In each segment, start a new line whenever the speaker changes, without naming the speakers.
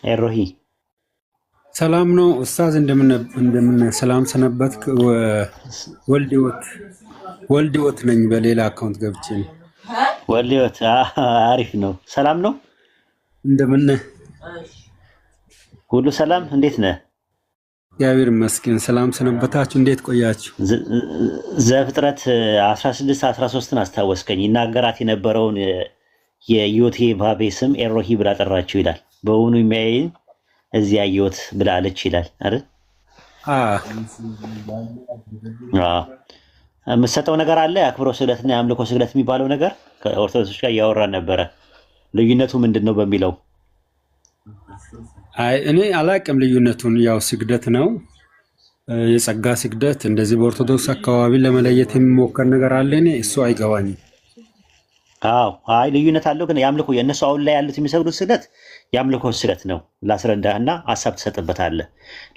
ኤሮሂ
ሰላም ነው ኡስታዝ፣ እንደምን ሰላም ሰነበትክ? ወልድ ህይወት ነኝ። በሌላ አካውንት ገብቼ ነው።
ወልድ ህይወት አሪፍ ነው። ሰላም ነው።
እንደምን
ሁሉ ሰላም? እንዴት ነህ?
እግዚአብሔር ይመስገን። ሰላም ሰነበታችሁ? እንዴት ቆያችሁ?
ዘፍጥረት 16 13ን አስታወስከኝ። ይናገራት የነበረውን የዮቴ ባቤ ስም ኤሮሂ ብላ ጠራችሁ ይላል። በእውኑ የሚያይን እዚያ ያየሁት ብላ አለች ይላል አይደል? የምትሰጠው ነገር አለ። የአክብሮ ስግደትና የአምልኮ ስግደት የሚባለው ነገር ከኦርቶዶክሶች ጋር እያወራን ነበረ። ልዩነቱ ምንድን ነው በሚለው
እኔ አላቅም ልዩነቱን። ያው ስግደት ነው፣ የጸጋ ስግደት። እንደዚህ በኦርቶዶክስ አካባቢ ለመለየት የሚሞከር ነገር አለ። እኔ እሱ አይገባኝም።
አይ ልዩነት አለው። ግን የአምልኮ የእነሱ አሁን ላይ ያሉት የሚሰግዱት ስግደት የአምልኮ ስግደት ነው። ላስረዳህና ሀሳብ ትሰጥበታለህ።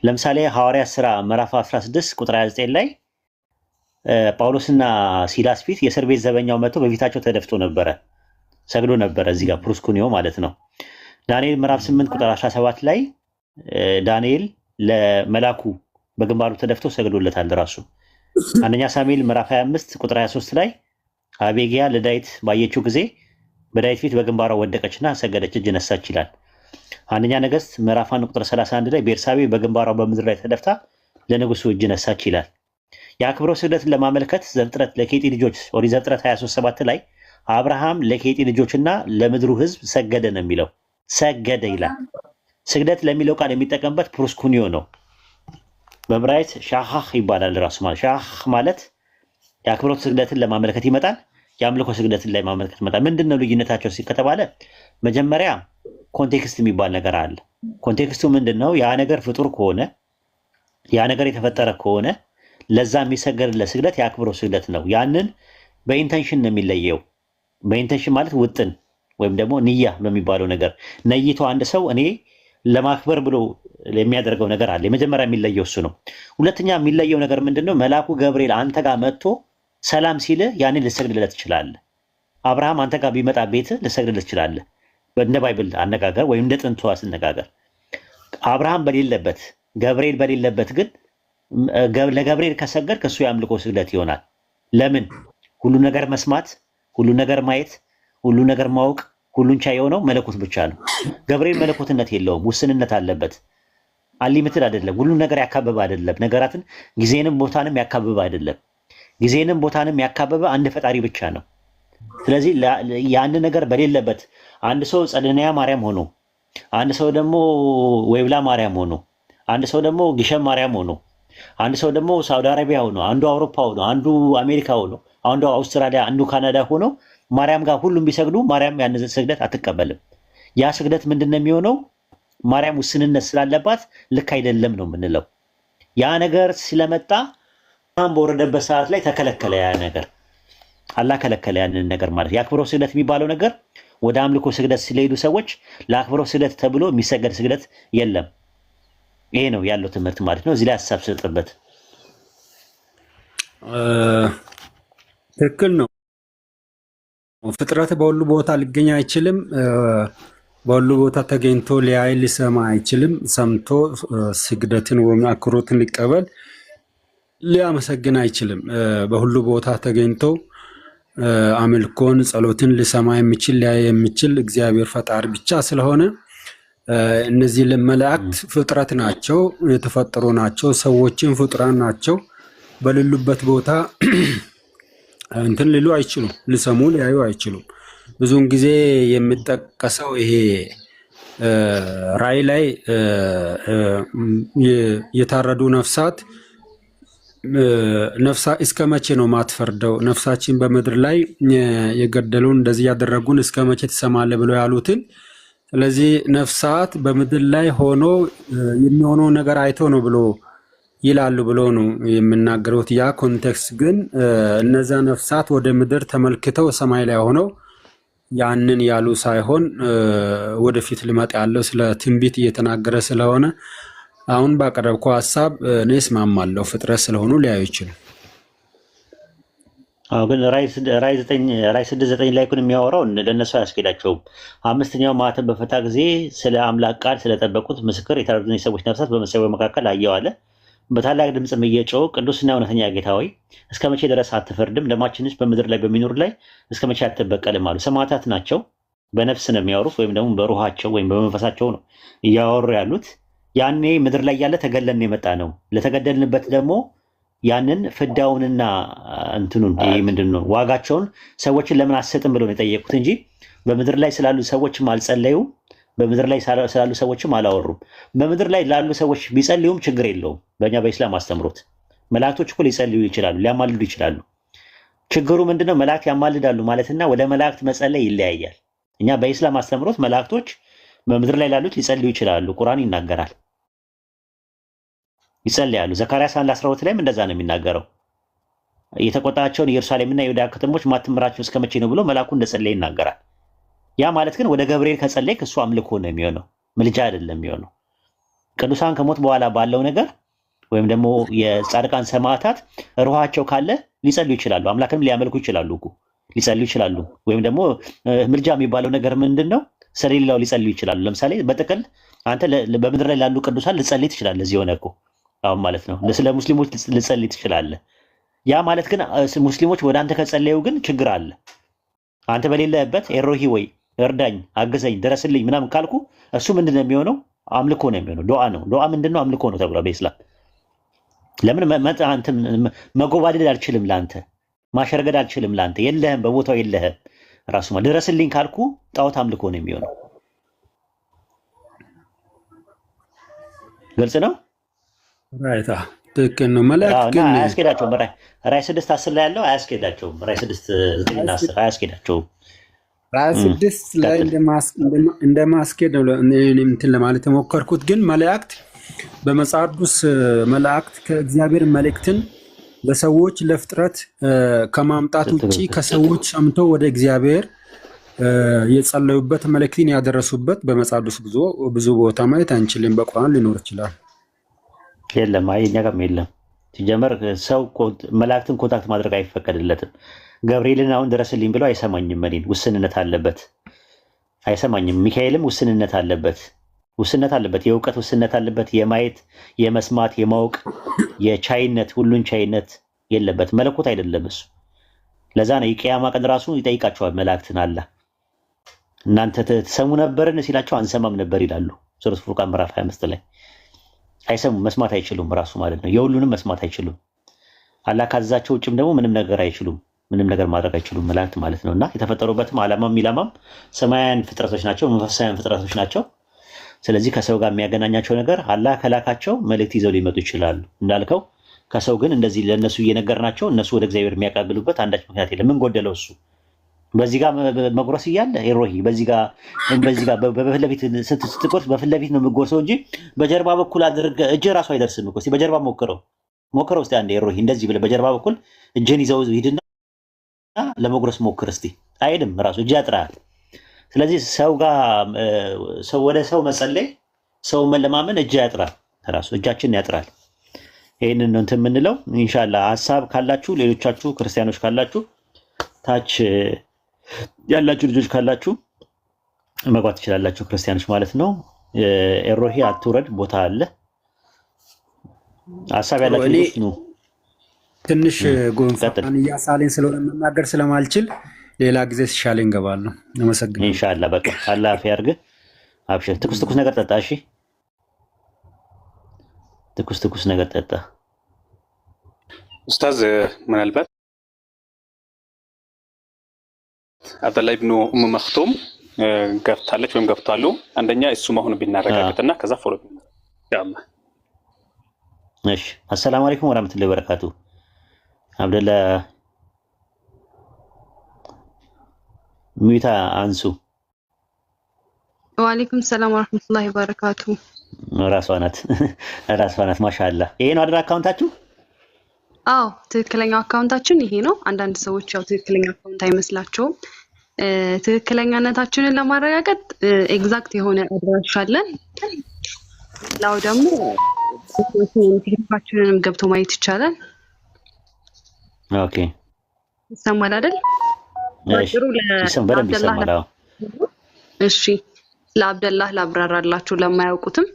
ለምሳሌ ሐዋርያት ሥራ ምዕራፍ 16 ቁጥር 29 ላይ ጳውሎስና ሲላስ ፊት የእስር ቤት ዘበኛው መጥቶ በፊታቸው ተደፍቶ ነበረ፣ ሰግዶ ነበረ። እዚህ ጋር ፕሩስኩኒዮ ማለት ነው። ዳንኤል ምዕራፍ 8 ቁጥር 17 ላይ ዳንኤል ለመላኩ በግንባሩ ተደፍቶ ሰግዶለታል ራሱ። አንደኛ ሳሙኤል ምዕራፍ 25 ቁጥር 23 ላይ አቤጊያ ለዳዊት ባየችው ጊዜ በዳዊት ፊት በግንባሯ ወደቀችና ሰገደች፣ እጅ ነሳች ይላል። አንደኛ ነገሥት ምዕራፍ 1 ቁጥር 31 ላይ ቤርሳቤ በግንባሯ በምድር ላይ ተደፍታ ለንጉሱ እጅ ነሳች ይላል። የአክብሮት ስግደትን ለማመልከት ዘፍጥረት ለኬጢ ልጆች ኦሪት ዘፍጥረት 23:7 ላይ አብርሃም ለኬጢ ልጆችና ለምድሩ ሕዝብ ሰገደ ነው የሚለው። ሰገደ ይላል። ስግደት ለሚለው ቃል የሚጠቀምበት ፕሩስኩኒዮ ነው። በዕብራይስጥ ሻሃህ ይባላል ራሱ። ማለት ሻህ ማለት የአክብሮት ስግደትን ለማመልከት ይመጣል፣ የአምልኮ ስግደትን ላይ ማመልከት ይመጣል። ምንድነው ልዩነታቸው ከተባለ መጀመሪያ ኮንቴክስት የሚባል ነገር አለ። ኮንቴክስቱ ምንድነው? ያ ነገር ፍጡር ከሆነ ያ ነገር የተፈጠረ ከሆነ ለዛ የሚሰገድለት ስግደት የአክብሮት ስግደት ነው። ያንን በኢንተንሽን ነው የሚለየው። በኢንተንሽን ማለት ውጥን ወይም ደግሞ ንያ በሚባለው ነገር ነይቶ አንድ ሰው እኔ ለማክበር ብሎ የሚያደርገው ነገር አለ። የመጀመሪያ የሚለየው እሱ ነው። ሁለተኛ የሚለየው ነገር ምንድነው? መልአኩ ገብርኤል አንተ ጋር መጥቶ ሰላም ሲል ያንን ልሰግድለት ትችላለህ። አብርሃም አንተ ጋር ቢመጣ ቤት ልሰግድለት ትችላለህ። እንደ ባይብል አነጋገር ወይም እንደ ጥንቱ አነጋገር አብርሃም በሌለበት ገብርኤል በሌለበት ግን ለገብርኤል ከሰገድ ከእሱ የአምልኮ ስግደት ይሆናል። ለምን? ሁሉ ነገር መስማት፣ ሁሉ ነገር ማየት፣ ሁሉ ነገር ማወቅ፣ ሁሉን ቻይ የሆነው መለኮት ብቻ ነው። ገብርኤል መለኮትነት የለውም፣ ውስንነት አለበት። አንሊሚትድ አይደለም። ሁሉ ነገር ያካበበ አይደለም። ነገራትን ጊዜንም ቦታንም ያካበበ አይደለም። ጊዜንም ቦታንም ያካበበ አንድ ፈጣሪ ብቻ ነው። ስለዚህ ያን ነገር በሌለበት አንድ ሰው ጸደንያ ማርያም ሆኖ፣ አንድ ሰው ደግሞ ወይብላ ማርያም ሆኖ፣ አንድ ሰው ደግሞ ግሸን ማርያም ሆኖ፣ አንድ ሰው ደግሞ ሳውዲ አረቢያ ሆኖ፣ አንዱ አውሮፓ ሆኖ፣ አንዱ አሜሪካ ሆኖ፣ አንዱ አውስትራሊያ፣ አንዱ ካናዳ ሆኖ ማርያም ጋር ሁሉም ቢሰግዱ ማርያም ያን ስግደት አትቀበልም። ያ ስግደት ምንድነው የሚሆነው? ማርያም ውስንነት ስላለባት ልክ አይደለም ነው የምንለው። ያ ነገር ስለመጣ በወረደበት ሰዓት ላይ ተከለከለ። ያ ነገር አላህ ከለከለ ያንን ነገር ማለት። የአክብሮት ስግደት የሚባለው ነገር ወደ አምልኮ ስግደት ስለሄዱ ሰዎች ለአክብሮት ስግደት ተብሎ የሚሰገድ ስግደት የለም። ይሄ ነው ያለው ትምህርት ማለት ነው። እዚህ ላይ ሀሳብ ስጥበት።
ትክክል ነው። ፍጥረት በሁሉ ቦታ ሊገኝ አይችልም። በሁሉ ቦታ ተገኝቶ ሊያይ ሊሰማ አይችልም። ሰምቶ ስግደትን ወይም አክብሮትን ሊቀበል ሊያመሰግን አይችልም። በሁሉ ቦታ ተገኝቶ አምልኮን፣ ጸሎትን ሊሰማ የሚችል ሊያይ የሚችል እግዚአብሔር ፈጣሪ ብቻ ስለሆነ እነዚህ መላእክት ፍጥረት ናቸው፣ የተፈጠሩ ናቸው። ሰዎችን ፍጡራን ናቸው። በሌሉበት ቦታ እንትን ሊሉ አይችሉም፣ ሊሰሙ ሊያዩ አይችሉም። ብዙውን ጊዜ የሚጠቀሰው ይሄ ራእይ ላይ የታረዱ ነፍሳት እስከ መቼ ነው ማትፈርደው? ነፍሳችን በምድር ላይ የገደሉን እንደዚህ ያደረጉን እስከ መቼ ትሰማለህ ብለው ያሉትን። ስለዚህ ነፍሳት በምድር ላይ ሆኖ የሚሆነው ነገር አይተው ነው ብሎ ይላሉ ብሎ ነው የሚናገሩት። ያ ኮንቴክስት ግን እነዛ ነፍሳት ወደ ምድር ተመልክተው ሰማይ ላይ ሆነው ያንን ያሉ ሳይሆን ወደፊት ሊመጣ ያለው ስለ ትንቢት እየተናገረ ስለሆነ አሁን ባቀረብከው ሐሳብ እኔ እስማማለሁ። ፍጥረት ስለሆኑ ሊያዩ ይችላል።
አዎ ግን ራይ 6:9 ላይ ግን የሚያወራው ለእነሱ አያስኬዳቸውም። አምስተኛው ማኅተም በፈታ ጊዜ ስለ አምላክ ቃል ስለጠበቁት ምስክር የታረዱትን የሰዎች ነፍሳት በመሠዊያው መካከል አየሁ አለ። በታላቅ ድምፅም እየጮሁ ቅዱስና እውነተኛ ጌታ ሆይ እስከ መቼ ድረስ አትፈርድም? ደማችንስ በምድር ላይ በሚኖር ላይ እስከ መቼ አትበቀልም? አሉ። ሰማዕታት ናቸው። በነፍስ ነው የሚያወሩት፣ ወይም ደግሞ በሩሃቸው ወይም በመንፈሳቸው ነው እያወሩ ያሉት። ያኔ ምድር ላይ ያለ ተገለን የመጣ ነው። ለተገደልንበት ደግሞ ያንን ፍዳውንና እንትኑን ይሄ ምንድን ነው ዋጋቸውን ሰዎችን ለምን አሰጥም ብለው ነው የጠየቁት እንጂ በምድር ላይ ስላሉ ሰዎችም አልጸለዩም። በምድር ላይ ስላሉ ሰዎችም አላወሩም። በምድር ላይ ላሉ ሰዎች ቢጸልዩም ችግር የለውም። በእኛ በኢስላም አስተምሮት መላእክቶች እኮ ሊጸልዩ ይችላሉ፣ ሊያማልዱ ይችላሉ። ችግሩ ምንድነው? መላእክት ያማልዳሉ ማለትና ወደ መላእክት መጸለይ ይለያያል። እኛ በኢስላም አስተምሮት መላእክቶች በምድር ላይ ላሉት ሊጸልዩ ይችላሉ። ቁርአን ይናገራል፣ ይጸልያሉ። ዘካርያስ 1:12 ላይም እንደዛ ነው የሚናገረው። የተቆጣቸውን ኢየሩሳሌምና የይሁዳ ከተሞች ማትምራቸው እስከ መቼ ነው ብሎ መልአኩ እንደጸለየ ይናገራል። ያ ማለት ግን ወደ ገብርኤል ከጸለይክ እሱ አምልኮ ነው የሚሆነው፣ ምልጃ አይደለም የሚሆነው። ቅዱሳን ከሞት በኋላ ባለው ነገር ወይም ደግሞ የጻድቃን ሰማዕታት ሩሃቸው ካለ ሊጸልዩ ይችላሉ፣ አምላክንም ሊያመልኩ ይችላሉ እኮ ሊጸልዩ ይችላሉ። ወይም ደግሞ ምልጃ የሚባለው ነገር ምንድን ነው? ስለሌላው ሊጸልዩ ይችላሉ። ለምሳሌ በጥቅል አንተ በምድር ላይ ላሉ ቅዱሳን ልጸልይ ትችላለህ። እዚህ ሆነ እኮ አሁን ማለት ነው። ስለ ሙስሊሞች ልጸልይ ትችላለህ። ያ ማለት ግን ሙስሊሞች ወደ አንተ ከጸለዩ ግን ችግር አለ። አንተ በሌለህበት ኤሮሂ ወይ እርዳኝ፣ አግዘኝ፣ ድረስልኝ ምናምን ካልኩ እሱ ምንድን ነው የሚሆነው? አምልኮ ነው የሚሆነው። ዱዓ ነው። ዱዓ ምንድን ነው? አምልኮ ነው ተብሏል በኢስላም። ለምን መጎባደድ አልችልም፣ ለአንተ ማሸርገድ አልችልም፣ ለአንተ የለህም፣ በቦታው የለህም። ራሱ ድረስልኝ ካልኩ ጣዖት አምልኮ ነው የሚሆነው። ግልጽ ነው።
ራይታ ትክክል ነው። መላእክት ግን
አያስኬዳቸውም። ራዕይ 6:10 ላይ ያለው አያስኬዳቸውም። ራዕይ 6:9-10 አያስኬዳቸውም።
ራዕይ 6 ላይ እንደማስኬድ ነው እንትን ለማለት የሞከርኩት። ግን መላእክት በመጽሐፍ ቅዱስ መላእክት ከእግዚአብሔር መልእክትን ለሰዎች ለፍጥረት ከማምጣት ውጪ ከሰዎች ሰምቶ ወደ እግዚአብሔር የጸለዩበት መልእክትን ያደረሱበት በመጽሐፍ ቅዱስ ብዙ ቦታ ማየት አንችልም። በቁርአን ሊኖር ይችላል።
የለም፣ አይ እኛ ጋርም የለም። ሲጀመር ሰው መላእክትን ኮንታክት ማድረግ አይፈቀድለትም። ገብርኤልን አሁን ድረስልኝ ብለው አይሰማኝም። እኔን ውስንነት አለበት፣ አይሰማኝም። ሚካኤልም ውስንነት አለበት፣ የእውቀት ውስንነት አለበት። የማየት የመስማት የማወቅ የቻይነት ሁሉን ቻይነት የለበት። መለኮት አይደለም እሱ። ለዛ ነው የቂያማ ቀን ራሱ ይጠይቃቸዋል መላእክትን። አለ እናንተ ትሰሙ ነበርን ሲላቸው አንሰማም ነበር ይላሉ። ሱረቱ ፉርቃን ምዕራፍ 25 ላይ አይሰሙም፣ መስማት አይችሉም ራሱ ማለት ነው። የሁሉንም መስማት አይችሉም። አላህ ካዘዛቸው ውጭም ደግሞ ምንም ነገር አይችሉም፣ ምንም ነገር ማድረግ አይችሉም መላእክት ማለት ነው። እና የተፈጠሩበትም ዓላማም ኢላማም ሰማያውያን ፍጥረቶች ናቸው፣ መንፈሳውያን ፍጥረቶች ናቸው። ስለዚህ ከሰው ጋር የሚያገናኛቸው ነገር አላህ ከላካቸው መልእክት ይዘው ሊመጡ ይችላሉ እንዳልከው። ከሰው ግን እንደዚህ ለእነሱ እየነገርናቸው እነሱ ወደ እግዚአብሔር የሚያቃብሉበት አንዳች ምክንያት የለም። ምን ጎደለው እሱ? በዚህ ጋር መጉረስ እያለ ኤሮሂ በዚህ ጋር በፊት ለፊት ስትቆርስ በፊት ለፊት ነው የምትጎርሰው እንጂ በጀርባ በኩል አድርገህ እጅህ ራሱ አይደርስም እኮ። እስኪ በጀርባ ሞክረው እስኪ አንዴ ኤሮሂ፣ እንደዚህ ብለህ በጀርባ በኩል እጅህን ይዘው ሂድና ለመጉረስ ሞክር እስኪ። አይሄድም፣ ራሱ እጅህ ያጥራል። ስለዚህ ወደ ሰው መጸለይ ሰው መለማመን እጅ ያጥራል፣ ራሱ እጃችን ያጥራል። ይህንን ነው እንትን የምንለው። ኢንሻላህ ሀሳብ ካላችሁ ሌሎቻችሁ ክርስቲያኖች ካላችሁ ታች ያላችሁ ልጆች ካላችሁ መግባት ትችላላችሁ፣ ክርስቲያኖች ማለት ነው። ኤሮሂ አትውረድ፣ ቦታ አለ። ሀሳብ ያላችሁ ልጆች ነው።
ትንሽ ጉንፋን እያሳለኝ ስለሆነ መናገር ስለማልችል ሌላ ጊዜ ሲሻለ እንገባል ነው። አመሰግናለሁ።
ኢንሻአላህ በቃ አላህ አፍ ያርግህ። አብሽር። ትኩስ ነገር ጠጣ። እሺ ትኩስ ነገር ጠጣ።
ኡስታዝ ምናልባት አብደላህ ኢብኑ መክቱም ገብታለች ወይም ገብቷሉ። አንደኛ እሱ መሆኑ ቢናረጋግጥና ከዛ ፎሎ ኢንሻአላህ።
እሺ አሰላሙ አለይኩም ወራህመቱላሂ ወበረካቱ። አብደላህ ሚታ አንሱ።
ወአለይኩም ሰላም ወራህመቱላሂ ወበረካቱ።
ራሷ ናት ማሻአላህ። ይሄ ነው አይደል አካውንታችሁ?
አዎ ትክክለኛው አካውንታችን ይሄ ነው። አንዳንድ ሰዎች ያው ትክክለኛ አካውንት አይመስላቸውም። ትክክለኛነታችንን ለማረጋገጥ ኤግዛክት የሆነ አድራሻ አለን። ላው ደግሞ ቲክቶካችንንም ገብቶ ማየት ይቻላል።
ኦኬ
ይሰማል አይደል?
እሺ
ባጭሩ
በደንብ
ለአብደላህ
ይሰማል። አዎ
እሺ ለአብደላህ ላብራራላችሁ ለማያውቁትም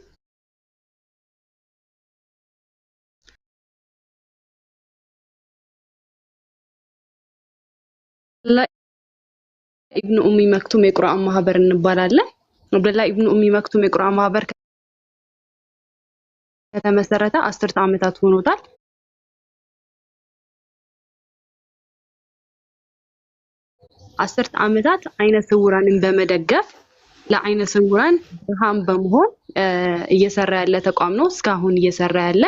ኢብኑ ኡሚ መክቱም የቁርአን ማህበር እንባላለን። አብደላህ ኢብኑ ኡሚ መክቱም የቁርአን ማህበር ከተመሰረተ 10 ዓመታት ሆኖታል። 10 ዓመታት አይነ ስውራንን በመደገፍ ለአይነ ስውራን ብርሃን በመሆን እየሰራ ያለ ተቋም ነው። እስካሁን እየሰራ ያለ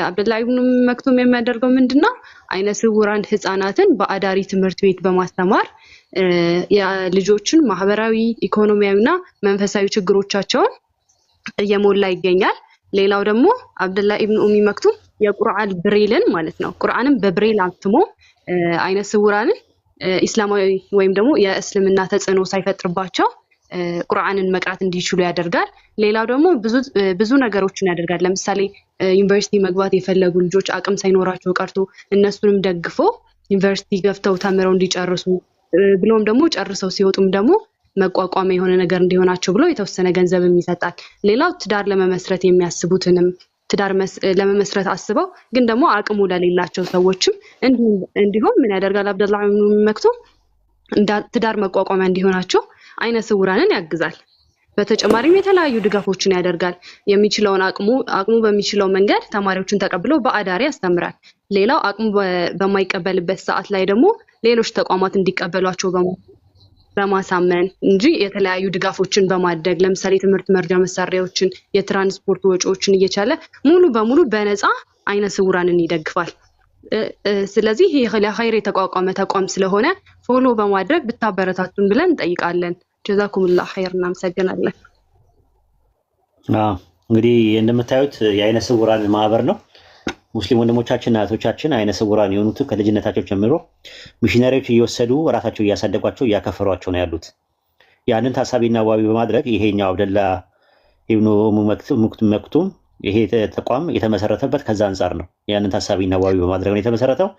አብደላህ ኢብኑ ኡሚ መክቱም የሚያደርገው ምንድነው? አይነ ስውራን ህፃናትን በአዳሪ ትምህርት ቤት በማስተማር የልጆችን ማህበራዊ፣ ኢኮኖሚያዊና መንፈሳዊ ችግሮቻቸውን እየሞላ ይገኛል። ሌላው ደግሞ አብደላህ ኢብኑ ኡሚ መክቱም የቁርአን ብሬልን ማለት ነው ቁርአንን በብሬል አትሞ አይነ ስውራንን ኢስላማዊ ወይም ደግሞ የእስልምና ተጽዕኖ ሳይፈጥርባቸው ቁርአንን መቅራት እንዲችሉ ያደርጋል። ሌላው ደግሞ ብዙ ነገሮችን ያደርጋል። ለምሳሌ ዩኒቨርሲቲ መግባት የፈለጉ ልጆች አቅም ሳይኖራቸው ቀርቶ እነሱንም ደግፎ ዩኒቨርሲቲ ገፍተው ተምረው እንዲጨርሱ ብሎም ደግሞ ጨርሰው ሲወጡም ደግሞ መቋቋሚያ የሆነ ነገር እንዲሆናቸው ብሎ የተወሰነ ገንዘብም ይሰጣል። ሌላው ትዳር ለመመስረት የሚያስቡትንም ትዳር ለመመስረት አስበው ግን ደግሞ አቅሙ ለሌላቸው ሰዎችም እንዲሁም ምን ያደርጋል? አብደላህ ኢብኑ ኡሚ መክቱም ትዳር መቋቋሚያ እንዲሆናቸው አይነ ስውራንን ያግዛል። በተጨማሪም የተለያዩ ድጋፎችን ያደርጋል። የሚችለውን አቅሙ በሚችለው መንገድ ተማሪዎችን ተቀብሎ በአዳሪ ያስተምራል። ሌላው አቅሙ በማይቀበልበት ሰዓት ላይ ደግሞ ሌሎች ተቋማት እንዲቀበሏቸው በማሳመን እንጂ የተለያዩ ድጋፎችን በማድረግ ለምሳሌ ትምህርት መርጃ መሳሪያዎችን፣ የትራንስፖርት ወጪዎችን እየቻለ ሙሉ በሙሉ በነፃ አይነ ስውራንን ይደግፋል። ስለዚህ ይሄ ለኸይር የተቋቋመ ተቋም ስለሆነ ፎሎ በማድረግ ብታበረታቱን ብለን እንጠይቃለን። ጀዛኩሙላህ ኸይር። እናመሰግናለን።
እንግዲህ እንደምታዩት የአይነ ስውራን ማህበር ነው። ሙስሊም ወንድሞቻችንና እህቶቻችን አይነ ስውራን የሆኑት ከልጅነታቸው ጀምሮ ሚሽነሪዎች እየወሰዱ ራሳቸው እያሳደጓቸው እያከፈሯቸው ነው ያሉት። ያንን ታሳቢና ዋቢ በማድረግ ይሄኛው አብደላህ ኢብኑ ኡሚ መክቱም ይሄ ተቋም የተመሰረተበት ከዛ አንጻር ነው። ያንን ታሳቢና ዋቢ በማድረግ ነው የተመሰረተው።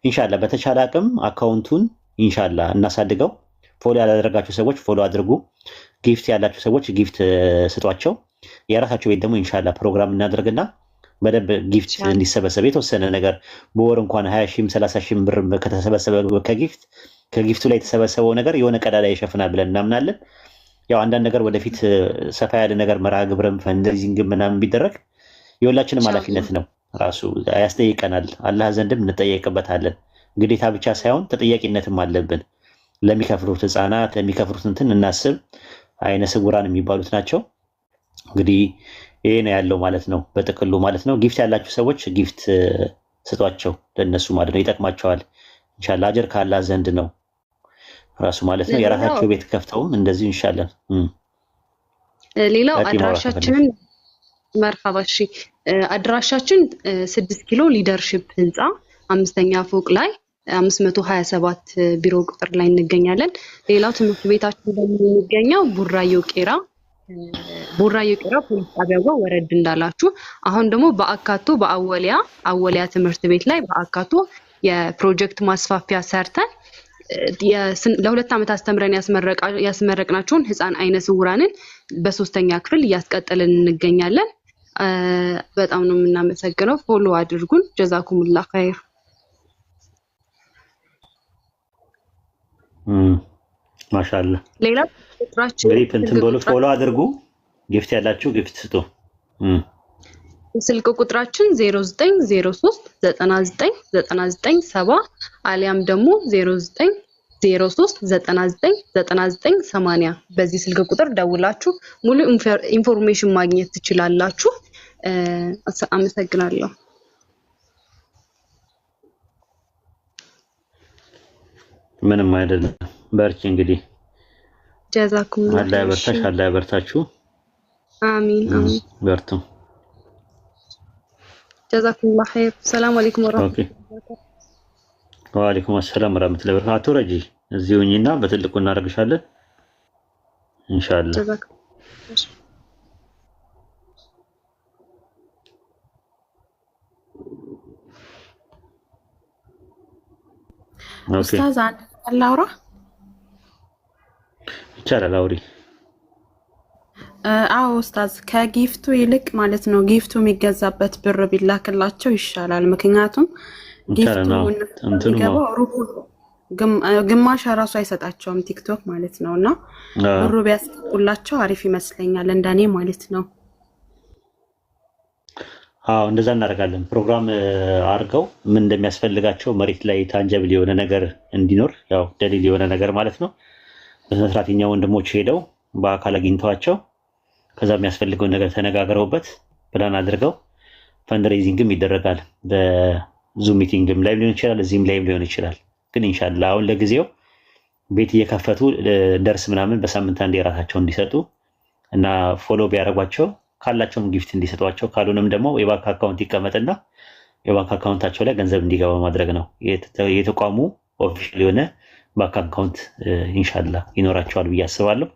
ኢንሻአላህ በተቻለ አቅም አካውንቱን ኢንሻአላህ እናሳድገው። ፎሎ ያላደረጋችሁ ሰዎች ፎሎ አድርጉ። ጊፍት ያላችሁ ሰዎች ጊፍት ስጧቸው። የራሳቸው ቤት ደግሞ ኢንሻአላህ ፕሮግራም እናደርግና በደንብ ጊፍት እንዲሰበሰብ የተወሰነ ነገር በወር እንኳን 20 ሺህም 30 ሺህም ብር ከተሰበሰበ ከጊፍቱ ላይ የተሰበሰበው ነገር የሆነ ቀዳዳ ይሸፍናል ብለን እናምናለን። ያው አንዳንድ ነገር ወደፊት ሰፋ ያለ ነገር መርሃ ግብርም ፈንድሪዚንግ ምናምን ቢደረግ የሁላችንም ኃላፊነት ነው። ራሱ ያስጠይቀናል። አላህ ዘንድም እንጠየቅበታለን። ግዴታ ብቻ ሳይሆን ተጠያቂነትም አለብን። ለሚከፍሩት ህፃናት ለሚከፍሩት እንትን እናስብ። አይነ ስውራን የሚባሉት ናቸው። እንግዲህ ይሄ ነው ያለው ማለት ነው፣ በጥቅሉ ማለት ነው። ጊፍት ያላችሁ ሰዎች ጊፍት ስጧቸው ለነሱ ማለት ነው፣ ይጠቅማቸዋል። ኢንሻአላህ አጀር ካላህ ዘንድ ነው ራሱ ማለት ነው። የራሳቸው ቤት ከፍተውም እንደዚሁ ኢንሻአላህ።
ሌላው አድራሻችንን መርሐባ። እሺ አድራሻችን 6 ኪሎ ሊደርሺፕ ህንፃ 5ኛ ፎቅ ላይ 527 ቢሮ ቁጥር ላይ እንገኛለን። ሌላው ትምህርት ቤታችን ደግሞ የሚገኘው ቡራዮ ቄራ ፖሊስ ጣቢያ ጋር ወረድ እንዳላችሁ አሁን ደግሞ በአካቶ በአወሊያ ትምህርት ቤት ላይ በአካቶ የፕሮጀክት ማስፋፊያ ሰርተን ለ2 ዓመት አስተምረን ያስመረቅናቸውን ህፃን አይነ ስውራንን በ3ኛ ክፍል እያስቀጠልን እንገኛለን። በጣም ነው የምናመሰግነው። ፎሎ አድርጉን። ጀዛኩሙላህ ኸይር።
ማሻአላህ።
ሌላ ቁጥራችን
እንግዲህ እንትን በሉ ፎሎ አድርጉ። ጊፍት ያላችሁ ጊፍት ስጡ።
ስልክ ቁጥራችን 0903999970 አሊያም ደግሞ 0903999980 በዚህ ስልክ ቁጥር ደውላችሁ ሙሉ ኢንፎርሜሽን ማግኘት ትችላላችሁ። አመሰግናለሁ።
ምንም አይደለም። በርቺ እንግዲህ
ጀዛኩም
አላህ ያበርታሽ፣ አላህ ያበርታችሁ።
አሚን አሚን።
በርቱ።
ጀዛኩሙላህ ኸይር። ሰላም አለይኩም ወራህመቱላሂ ወበረካቱ።
ወአለይኩም ሰላም ወራህመቱላሂ ወበረካቱ። ረጂ እዚሁ ሁኚና በትልቁ እናደርግሻለን ኢንሻአላህ።
ኡስታዝ አንድ ላውራ
ይቻላል አውሪ።
አዎ ኡስታዝ ከጊፍቱ ይልቅ ማለት ነው ጊፍቱ የሚገዛበት ብር ቢላክላቸው ይሻላል። ምክንያቱም ጊፍቱ የሚገባው ሩቡ ግማሽ ራሱ አይሰጣቸውም ቲክቶክ ማለት ነውና ብሩ ቢያስቀጡላቸው አሪፍ ይመስለኛል እንደኔ ማለት ነው።
አዎ እንደዛ እናደርጋለን። ፕሮግራም አድርገው ምን እንደሚያስፈልጋቸው መሬት ላይ ታንጀብል የሆነ ነገር እንዲኖር ያው ደሊል የሆነ ነገር ማለት ነው። በስነስርዓት የኛ ወንድሞች ሄደው በአካል አግኝተዋቸው ከዛ የሚያስፈልገውን ነገር ተነጋግረውበት ፕላን አድርገው ፈንድሬዚንግም ይደረጋል። በዙም ሚቲንግም ላይ ሊሆን ይችላል፣ እዚህም ላይም ሊሆን ይችላል። ግን ኢንሻአላህ አሁን ለጊዜው ቤት እየከፈቱ ደርስ ምናምን በሳምንት አንዴ ራሳቸው እንዲሰጡ እና ፎሎ ቢያደርጓቸው ካላቸውም ጊፍት እንዲሰጧቸው ካልሆነም ደግሞ የባንክ አካውንት ይቀመጥና የባንክ አካውንታቸው ላይ ገንዘብ እንዲገባ ማድረግ ነው። የተቋሙ ኦፊሻል የሆነ ባንክ አካውንት ኢንሻአላህ ይኖራቸዋል ብዬ አስባለሁ።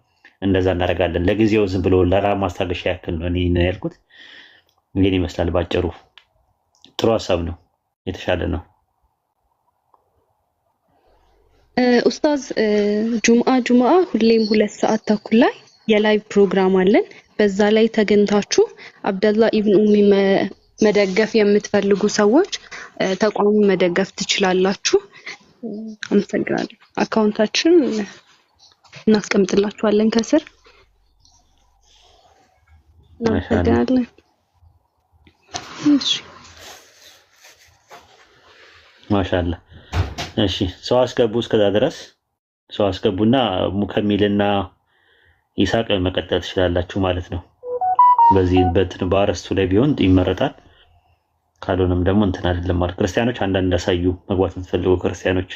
እንደዛ እናደርጋለን። ለጊዜው ዝም ብሎ ለማስታገሻ ያክል ነው እኔ ያልኩት። እንግዲህ ይመስላል ባጭሩ። ጥሩ ሀሳብ ነው፣ የተሻለ ነው።
ኡስታዝ ጁምአ ሁሌም 2 ሰዓት ተኩል ላይ የላይቭ ፕሮግራም አለን። በዛ ላይ ተገኝታችሁ አብደላህ ኢብኑ ኡሚ መደገፍ የምትፈልጉ ሰዎች ተቋሙን መደገፍ ትችላላችሁ። አመሰግናለሁ። አካውንታችን እናስቀምጥላችኋለን ከስር። እናመሰግናለን። እሺ
ማሻአላህ። እሺ ሰው አስገቡ። እስከዛ ድረስ ሰው አስገቡና ሙከሚልና ይሳቅ መቀጠል ትችላላችሁ ማለት ነው። በዚህ በአረስቱ ላይ ቢሆን ይመረጣል። ካልሆነም ደግሞ እንትን አይደለም ማለት ክርስቲያኖች አንዳንድ እንዳሳዩ መግባት የምትፈልጉ ክርስቲያኖች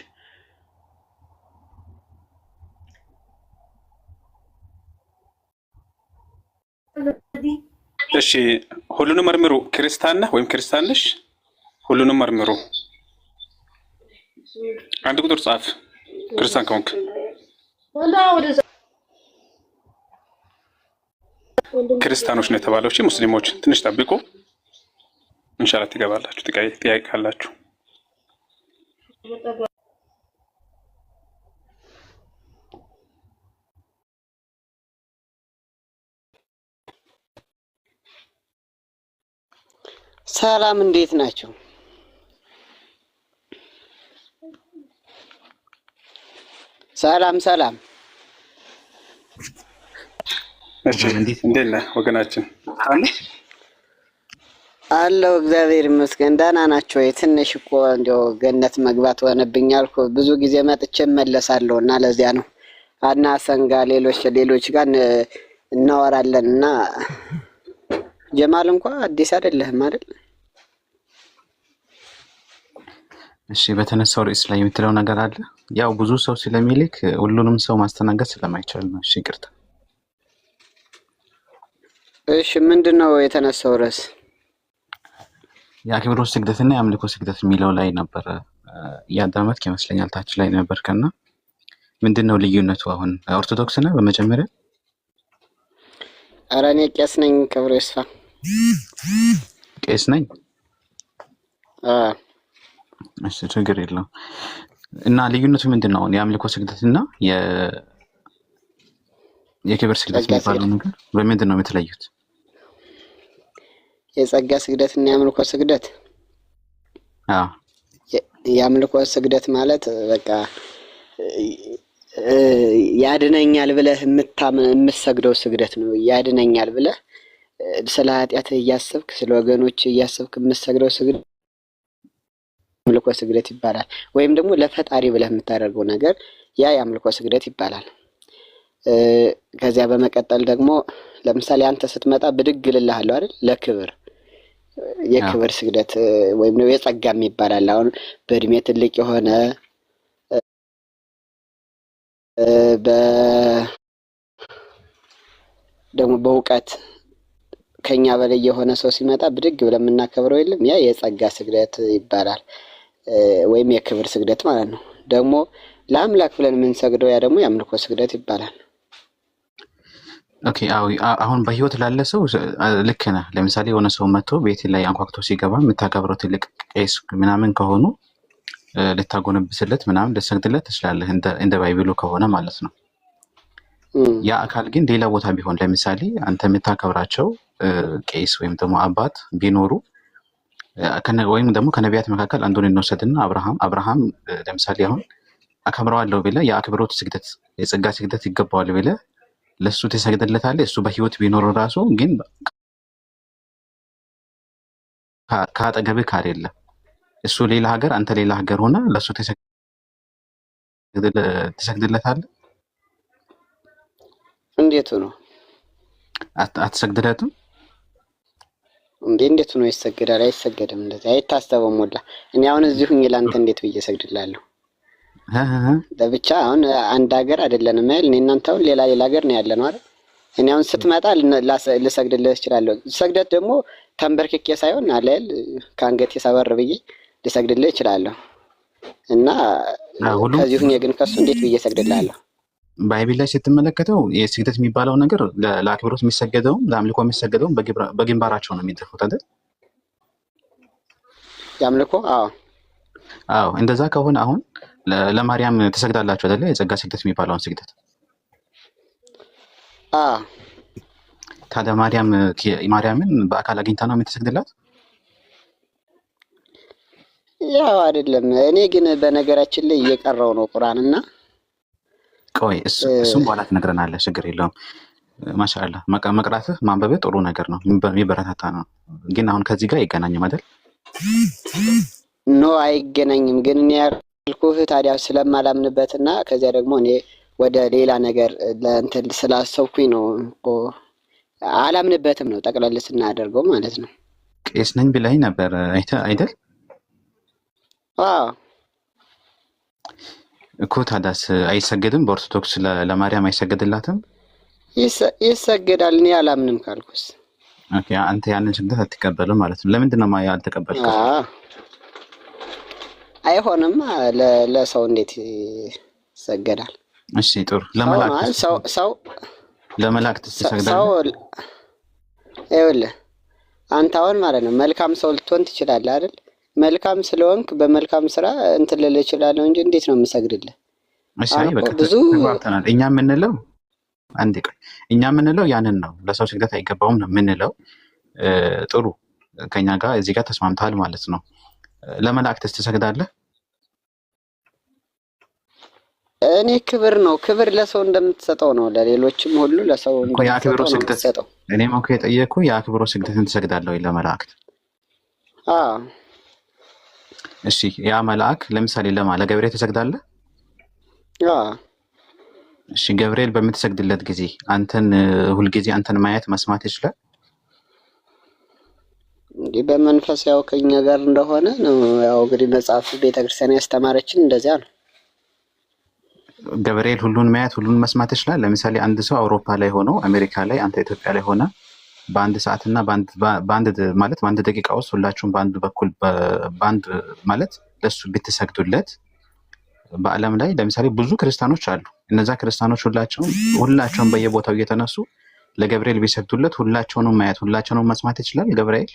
እሺ ሁሉንም መርምሩ። ክርስቲያን ነህ ወይም ክርስቲያን ነሽ? ሁሉንም መርምሩ። አንድ ቁጥር ጻፍ ክርስቲያን ከሆንክ። ክርስቲያኖች ነው የተባለው። እሺ ሙስሊሞች ትንሽ ጠብቁ፣ ኢንሻአላህ ትገባላችሁ። ጥያቄ ካላችሁ
ሰላም፣ እንዴት ናቸው? ሰላም ሰላም።
እሺ እንዴት ነህ ወገናችን?
አለው እግዚአብሔር ይመስገን። ደህና ናቸው ወይ? ትንሽ እኮ እንደው ገነት መግባት ሆነብኝ አልኩ። ብዙ ጊዜ መጥቼ እመለሳለሁ እና ለዚያ ነው አና ሰንጋ ሌሎች ጋር እናወራለን እና ጀማል እንኳን አዲስ አይደለህም አይደል?
እሺ በተነሳው ርዕስ ላይ የምትለው ነገር አለ። ያው ብዙ ሰው ስለሚልክ ሁሉንም ሰው ማስተናገድ ስለማይቻል ነው። እሺ ይቅርታ።
እሺ ምንድነው የተነሳው ርዕስ?
የአክብሮት ስግደትና የአምልኮ ስግደት የሚለው ላይ ነበር ያዳመጥክ ይመስለኛል። ታች ላይ ነበርከና ምንድነው ልዩነቱ? አሁን ኦርቶዶክስ ነህ በመጀመሪያ?
ኧረ እኔ ቄስ ነኝ። ክብሩ ይስፋ።
ቄስ ነኝ? እሺ ችግር የለውም። እና ልዩነቱ ምንድነው? የአምልኮ ስግደትና የክብር ስግደት የሚባለው ነገር በምንድን ነው የምትለዩት?
የጸጋ ስግደት እና የአምልኮ ስግደት? የአምልኮ ስግደት ማለት በቃ ያድነኛል ብለህ የምትሰግደው ስግደት ነው። ያድነኛል ብለህ ስለ ኃጢአት እያሰብክ ስለ ወገኖች እያሰብክ የምትሰግደው ስግደት የአምልኮ ስግደት ይባላል። ወይም ደግሞ ለፈጣሪ ብለህ የምታደርገው ነገር ያ የአምልኮ ስግደት ይባላል። ከዚያ በመቀጠል ደግሞ ለምሳሌ አንተ ስትመጣ ብድግ እልልሃለሁ አይደል? ለክብር የክብር ስግደት ወይም ነው የጸጋም ይባላል። አሁን በእድሜ ትልቅ የሆነ ደግሞ በእውቀት ከኛ በላይ የሆነ ሰው ሲመጣ ብድግ ብለን የምናከብረው የለም? ያ የጸጋ ስግደት ይባላል ወይም የክብር ስግደት ማለት ነው። ደግሞ ለአምላክ ብለን የምንሰግደው ያ ደግሞ የአምልኮ ስግደት ይባላል።
ኦኬ አሁን በህይወት ላለ ሰው ልክ ነህ። ለምሳሌ የሆነ ሰው መጥቶ ቤት ላይ አንኳኩቶ ሲገባ የምታከብረው ትልቅ ቄስ ምናምን ከሆኑ ልታጎነብስለት ምናምን ልትሰግድለት ትችላለህ፣ እንደ ባይብሉ ከሆነ ማለት ነው። ያ አካል ግን ሌላ ቦታ ቢሆን ለምሳሌ አንተ የምታከብራቸው ቄስ ወይም ደግሞ አባት ቢኖሩ ወይም ደግሞ ከነቢያት መካከል አንዱን እንወሰድና አብርሃም ለምሳሌ አሁን አከብረዋለሁ ብለህ የአክብሮት ስግደት የጸጋ ስግደት ይገባዋል ብለህ ለሱ ትሰግድለታለህ። እሱ በህይወት ቢኖር ራሱ ግን ከአጠገብህ ካሌለ እሱ ሌላ ሀገር አንተ ሌላ ሀገር ሆነ ለሱ ትሰግድለታለህ።
እንዴት ነው?
አትሰግድለትም
እንዴ? እንዴት ነው ይሰግዳል? አይሰገድም። እንደዚህ አይታሰበም። ወላ እኔ አሁን እዚሁ ለአንተ እንዴት ብዬ እሰግድላለሁ? ለብቻ አሁን አንድ ሀገር አይደለንም አይደል? እኔ እናንተ አሁን ሌላ ሀገር ነው ያለነው አይደል? እኔ አሁን ስትመጣ ልሰግድልህ እችላለሁ። ስግደት ደግሞ ተንበርክኬ ሳይሆን አለል ከአንገቴ ሰበር ብዬ ልሰግድልህ እችላለሁ። እና ከዚሁ ግን ከሱ እንዴት ብዬ እሰግድልሃለሁ?
ባይብል ላይ ስትመለከተው የስግደት የሚባለው ነገር ለአክብሮት የሚሰገደውም ለአምልኮ የሚሰገደውም በግንባራቸው ነው የሚደፉት አይደል?
የአምልኮ
አዎ እንደዛ ከሆነ አሁን ለማርያም ትሰግዳላችሁ አይደለ? የጸጋ ስግደት የሚባለውን ስግደት ታዲያ ማርያምን በአካል አግኝታ ነው የምትሰግድላት?
ያው አይደለም። እኔ ግን በነገራችን ላይ እየቀረው ነው ቁርአንና
ቆይ እሱም በኋላ ትነግረናለህ። ችግር የለውም። ማሻአላ መቅራትህ ማንበብህ ጥሩ ነገር ነው፣ የሚበረታታ ነው። ግን አሁን ከዚህ ጋር አይገናኝም አይደል?
ኖ አይገናኝም። ግን እኔ ያልኩህ ታዲያ ስለማላምንበትና ከዚያ ደግሞ እኔ ወደ ሌላ ነገር ለእንትን ስላሰብኩኝ ነው እኮ አላምንበትም ነው ጠቅለል ስናደርገው ማለት ነው።
ቄስ ነኝ ብለኸኝ ነበር አይደል? እኮ ታዲያስ አይሰገድም? በኦርቶዶክስ ለማርያም አይሰገድላትም?
ይሰገዳል። እኔ አላምንም ካልኩስ
ኦኬ፣ አንተ ያንን ስግደት አትቀበልም ማለት ነው። ለምንድን ነው ያልተቀበልከው?
አይሆንም። ለሰው እንዴት ይሰገዳል?
እሺ ጥሩ። ለመላእክት ትሰግዳለህ? ይኸውልህ
አንተ አሁን ማለት ነው መልካም ሰው ልትሆን ትችላለህ አይደል? መልካም ስለሆንክ በመልካም ስራ እንትን ልልህ እችላለሁ እንጂ እንዴት ነው የምሰግድልህ?
እሺ በቃ ተግባብተናል። እኛ የምንለው ያንን ነው። ለሰው ስግደት አይገባውም ነው የምንለው። ጥሩ፣ ከኛ ጋር እዚህ ጋር ተስማምተሃል ማለት ነው። ለመላእክትስ ትሰግዳለህ?
እኔ ክብር ነው ክብር ለሰው እንደምትሰጠው ነው ለሌሎችም ሁሉ ለሰው እንደምትሰጠው።
እኔም እኮ የጠየኩህ የአክብሮ ስግደትን ትሰግዳለህ ወይ ለመላእክት? እሺ ያ መልአክ ለምሳሌ ለገብርኤል ትሰግዳለህ? እሺ ገብርኤል በምትሰግድለት ጊዜ አንተን ሁልጊዜ አንተን ማየት መስማት ይችላል?
እንዲህ በመንፈስ ያው ከኛ ጋር እንደሆነ ነው። ያው እንግዲህ መጽሐፍ ቤተክርስቲያን ያስተማረችን እንደዚያ ነው።
ገብርኤል ሁሉን ማየት ሁሉን መስማት ይችላል? ለምሳሌ አንድ ሰው አውሮፓ ላይ ሆኖ አሜሪካ ላይ አንተ ኢትዮጵያ ላይ ሆነ በአንድ ሰዓትና በአንድ ደቂቃ ውስጥ ሁላችሁም በአንድ በኩል በአንድ ማለት ለሱ ብትሰግዱለት በዓለም ላይ ለምሳሌ ብዙ ክርስቲያኖች አሉ። እነዛ ክርስቲያኖች ሁላቸውም በየቦታው እየተነሱ ለገብርኤል ቢሰግዱለት ሁላቸውንም ማየት ሁላቸውንም መስማት ይችላል ገብርኤል?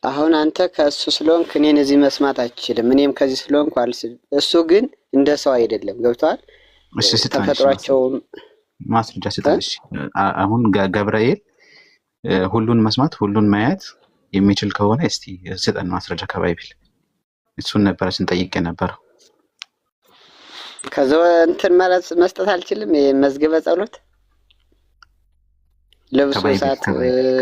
አሁን አንተ ከእሱ ስለሆንክ እኔን እዚህ መስማት አትችልም፣ እኔም ከዚህ ስለሆንኩ አልስልም። እሱ ግን እንደ ሰው አይደለም። ገብቶሃል? ተፈጥሯቸውን
ማስረጃ ስጠን። አሁን ገብርኤል ሁሉን መስማት ሁሉን ማየት የሚችል ከሆነ እስቲ ስጠን ማስረጃ ከባይብል። እሱን ነበረ ስንጠይቅ የነበረው።
ከዛ እንትን ማለት መስጠት አልችልም። መዝገበ ጸሎት ለብሶ ሰዓት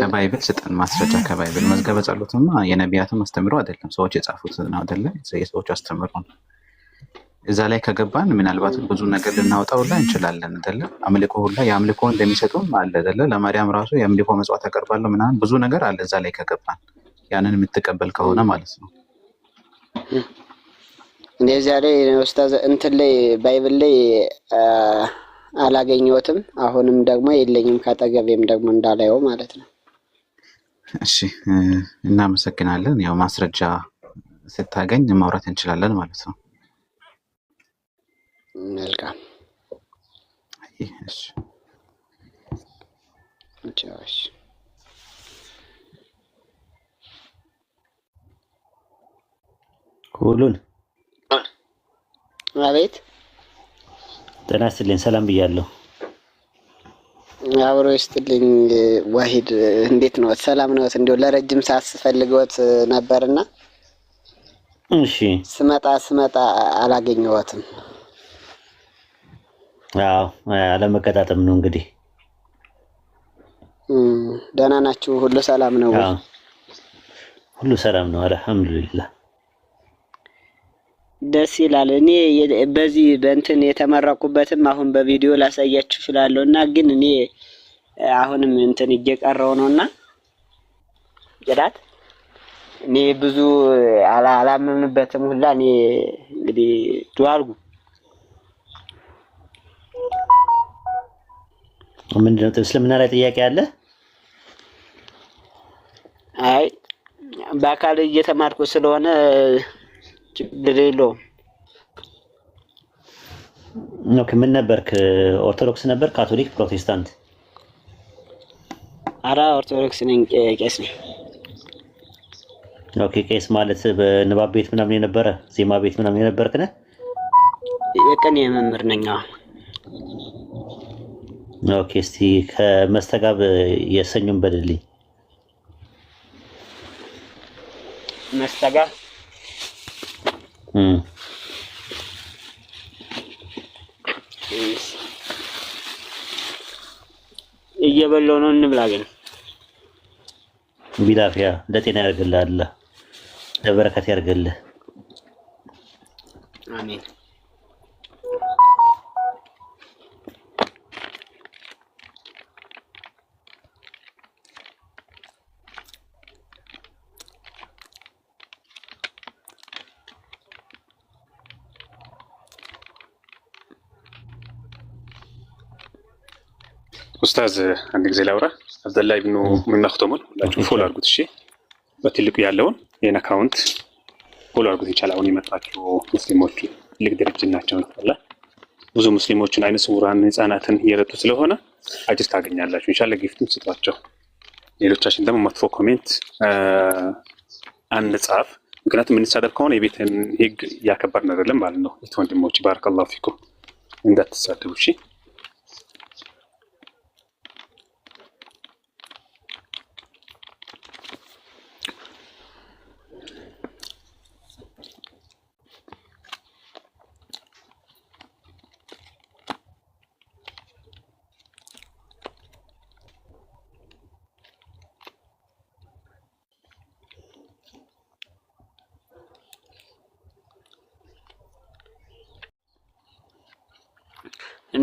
ከባይብል ስጠን ማስረጃ ከባይብል። መዝገበ ጸሎትማ የነቢያትም አስተምሮ አይደለም፣ ሰዎች የጻፉት ነው አይደለ? የሰዎች አስተምሮ ነው። እዛ ላይ ከገባን ምናልባት ብዙ ነገር ልናወጣው ላይ እንችላለን አይደለ? አምልኮ ሁላ የአምልኮ እንደሚሰጡም አለ አይደለ? ለማርያም ራሱ የአምልኮ መስዋዕት አቀርባለሁ ምናምን ብዙ ነገር አለ እዛ ላይ ከገባን፣ ያንን የምትቀበል ከሆነ ማለት ነው።
እንደዚያ ላይ ኡስታዝ እንትን ላይ ባይብል ላይ አላገኘሁትም። አሁንም ደግሞ የለኝም ካጠገቤም ደግሞ እንዳላየው ማለት ነው።
እሺ እናመሰግናለን። ያው ማስረጃ ስታገኝ ማውራት እንችላለን ማለት ነው።
መልካም።
እሺ
ቻውሽ
ሁሉን
አቤት
ጤና ይስጥልኝ ሰላም ብያለሁ።
አብሮ ይስጥልኝ ዋሂድ እንዴት ነው? ሰላም ነው? እንደው ለረጅም ሰዓት ስፈልገውት ነበርና
እሺ
ስመጣ አላገኘሁትም።
አዎ አለመቀጣጠም ነው እንግዲህ።
ደህና ናችሁ? ሁሉ ሰላም ነው?
አዎ ሁሉ ሰላም ነው አልሐምዱሊላህ።
ደስ ይላል። እኔ በዚህ በእንትን የተመረቁበትም አሁን በቪዲዮ ላሳያችሁ እችላለሁና ግን እኔ አሁንም እንትን እየቀረው ነውና ጀዳት እኔ ብዙ አላምንበትም ሁላ እኔ እንግዲህ ዱዓ አድርጉ።
ምንድነው እስልምና ላይ ጥያቄ አለ?
አይ በአካል እየተማርኩ ስለሆነ ችግር የለውም።
ኦኬ ምን ነበርክ? ኦርቶዶክስ ነበር? ካቶሊክ? ፕሮቴስታንት?
አራ ኦርቶዶክስ ነኝ፣ ቄስ ነኝ።
ኦኬ ቄስ ማለት በንባብ ቤት ምናምን የነበረ ዜማ ቤት ምናምን የነበርክ ነህ?
የቅኔ መምህር ነኝ።
ኦኬ እስቲ ከመስተጋብ የሰኞን በልልኝ።
መስተጋብ እየበላሁ ነው። እንብላ ግን
ቢላፊያ ለጤና ያርግልህ፣ አላህ ለበረከት ያርግልህ።
አሜን።
ኡስታዝ አንድ ጊዜ ላውራ። አብደላህ ኢብኑ መክቱምን ሁላችሁ ፎሎ አድርጉት እሺ። በትልቁ ያለውን የኔ አካውንት ፎሎ አድርጉት ይቻላል። አሁን የመጣችሁ ሙስሊሞች ትልቅ ድርጅት ናቸው አላ ብዙ ሙስሊሞችን አይነ ስውራን ህፃናትን እየረዱ ስለሆነ አጅር ታገኛላችሁ። ኢንሻአላህ ጊፍትም ስጧቸው። ሌሎቻችን ደግሞ መጥፎ ኮሜንት አንጻፍ። ምክንያቱም የምንሳደብ ከሆነ የቤትን ህግ ያከበርን አይደለም ማለት ነው። ወንድሞች ባረከላሁ ፊኩም እንዳትሳደቡ እሺ።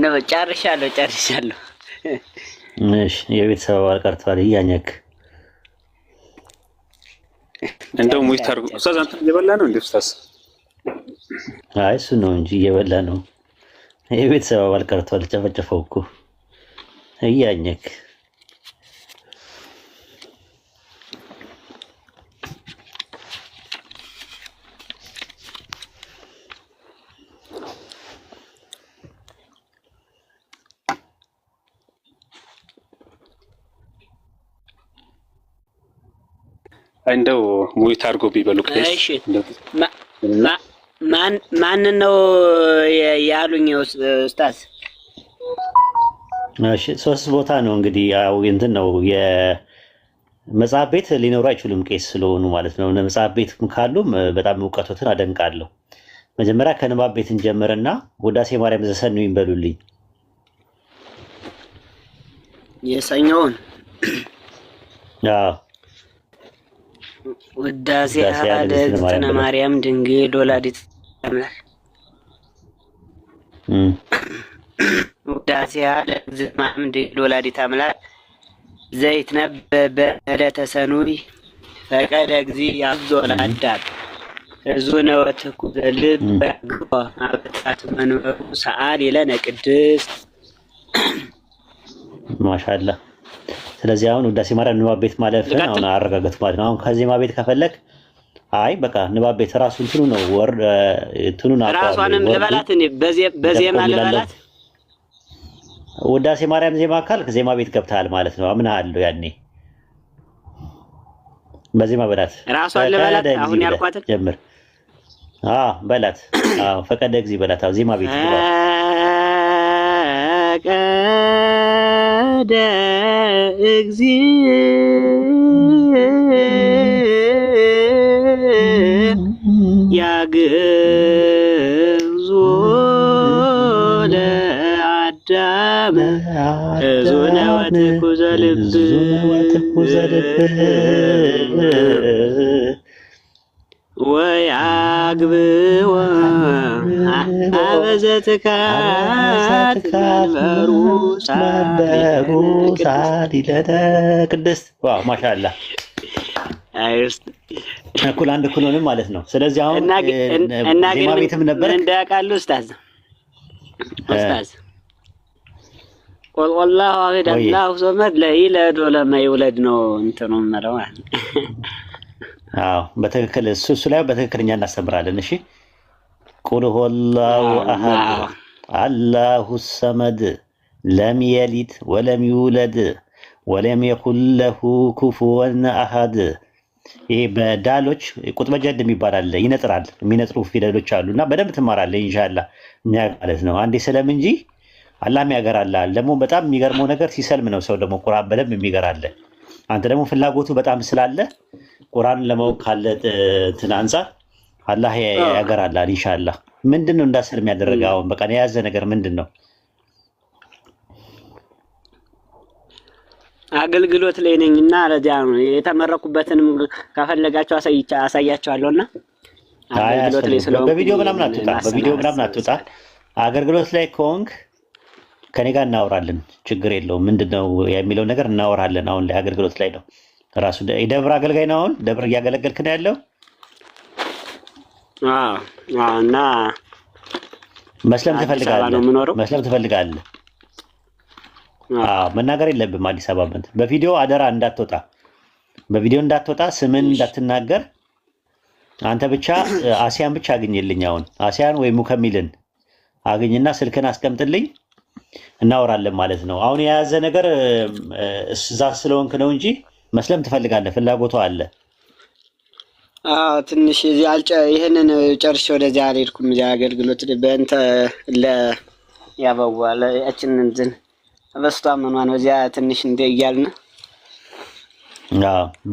ነው ጨርሻለሁ።
እሺ የቤተሰብ አባል ቀርቷል እያኘክ
እንደው ሙይ ታርጉ። ኡስታዝ አንተ እየበላ ነው እንዴ ኡስታዝ?
አይ እሱ ነው እንጂ እየበላ ነው። የቤተሰብ አባል ቀርቷል። ጨፈጨፈው እኮ እያኘክ
እንደው ሙይ ታርጎ ቢበሉ ቄስ።
እሺ ማን ነው ያሉኝ ኡስታዝ?
እሺ ሶስት ቦታ ነው እንግዲህ ያው እንትን ነው የመጽሐፍ ቤት ሊኖሩ አይችሉም ቄስ ስለሆኑ ማለት ነው። መጽሐፍ ቤት ካሉም በጣም እውቀቶትን አደንቃለሁ። መጀመሪያ ከንባብ ቤት እንጀምርና ውዳሴ ማርያም ዘሰኑ ይበሉልኝ።
የሰኞውን
አዎ
ውዳሴ አሐደ ማርያም ድንግል ወላዲተ አምላክ ውዳሴ አሐደ ማርያም ድንግል ወላዲተ አምላክ ዘይትነበብ በዕለተ ሰኑይ ፈቀደ እግዚእ ያብዞ ለአዳም እዙነ ወትኩ ዘልብ በግባ አበታት መንበሩ ሰአሊ ለነ ቅድስት
ማሻአላህ። ስለዚህ አሁን ውዳሴ ማርያም ንባብ ቤት ማለፍን አሁን አረጋገጥ ማለት ነው። አሁን ከዜማ ቤት ከፈለክ አይ በቃ ንባብ ቤት ራሱ እንትኑ ነው ወር እንትኑን አቋም
ራሷንም ለበላት እኔ በዜማ ለበላት
ውዳሴ ማርያም ዜማ ካልክ ዜማ ቤት ገብተሃል ማለት ነው። አምናለሁ ያኔ በዜማ በላት
ራሷን ለበላት አሁን ያልኳት
ጀምር በላት ፈቀደ ጊዜ በላት ዜማ ቤት
ፈቀደ ጊዜ ያግዞ ለአዳም እዙነ ወትኩዘ ልብ ወያግብዎ አበዘትካት መንበሩ
ሳዲለተ ቅድስት ማሻአላ እኩል አንድ እኩል ሆንም ማለት ነው። ስለዚህ አሁን ዜማ ቤትም ነበር
እንዳያውቃሉ ኡስታዝ ቁል ወላሁ አሐድ አላሁ ሰመድ ለይለድ ወለማይውለድ ነው እንትኑ መረው
በትክክል እሱ ላይ በትክክለኛ እናስተምራለን። እሺ ቁል ወላሁ አሐድ አላሁ ሰመድ ለም የሊድ ወለም ይውለድ ወለም የኩን ለሁ ኩፉወን አሐድ። ይሄ በዳሎች ቁጥበ ጀድ የሚባል አለ፣ ይነጥራል፣ የሚነጥሩ ፊደሎች አሉና በደንብ ትማራለህ ኢንሻአላህ ማለት ነው። አንዴ ሰለም እንጂ አላህ ያገራልሃል። ደግሞ በጣም የሚገርመው ነገር ሲሰልም ነው ሰው ደግሞ ቁርአን በደንብ የሚገራል። አንተ ደግሞ ፍላጎቱ በጣም ስላለ ቁርአንን ለማወቅ ካለ እንትን አንፃር አላህ ያገራልሃል ኢንሻአላህ። ምንድነው እንዳሰልም ያደረገ አሁን በቃ የያዘ ነገር ምንድነው?
አገልግሎት ላይ ነኝና ለዚያ ነው የተመረኩበትንም ከፈለጋችሁ አሳያችኋለሁና አገልግሎት ላይ ስለሆነ
በቪዲዮ ምናምን አትወጣ። አገልግሎት ላይ ከሆንክ ከኔ ጋር እናወራለን፣ ችግር የለውም። ምንድነው የሚለው ነገር እናወራለን። አሁን ላይ አገልግሎት ላይ ነው ራሱ የደብር አገልጋይ ነው። አሁን ደብር እያገለገልክ ነው ያለው።
እና
መስለም ትፈልጋለህ? መናገር የለብም። አዲስ አበባ በቪዲዮ አደራ እንዳትወጣ፣ ስምን እንዳትናገር። አንተ ብቻ አሲያን ብቻ አግኝልኝ። አሁን አሲያን ወይ ሙከሚልን አግኝና ስልክን አስቀምጥልኝ፣ እናወራለን ማለት ነው። አሁን የያዘ ነገር እዛ ስለሆንክ ነው እንጂ መስለም ትፈልጋለህ፣ ፍላጎቱ አለ።
ትንሽ ይህንን ጨርሼ ወደዚያ አልሄድኩም። እዚያ አገልግሎት በእንተ ያበዋል ያችን እንትን በስቷ ምኗ ነው እዚያ ትንሽ እንደ እያልን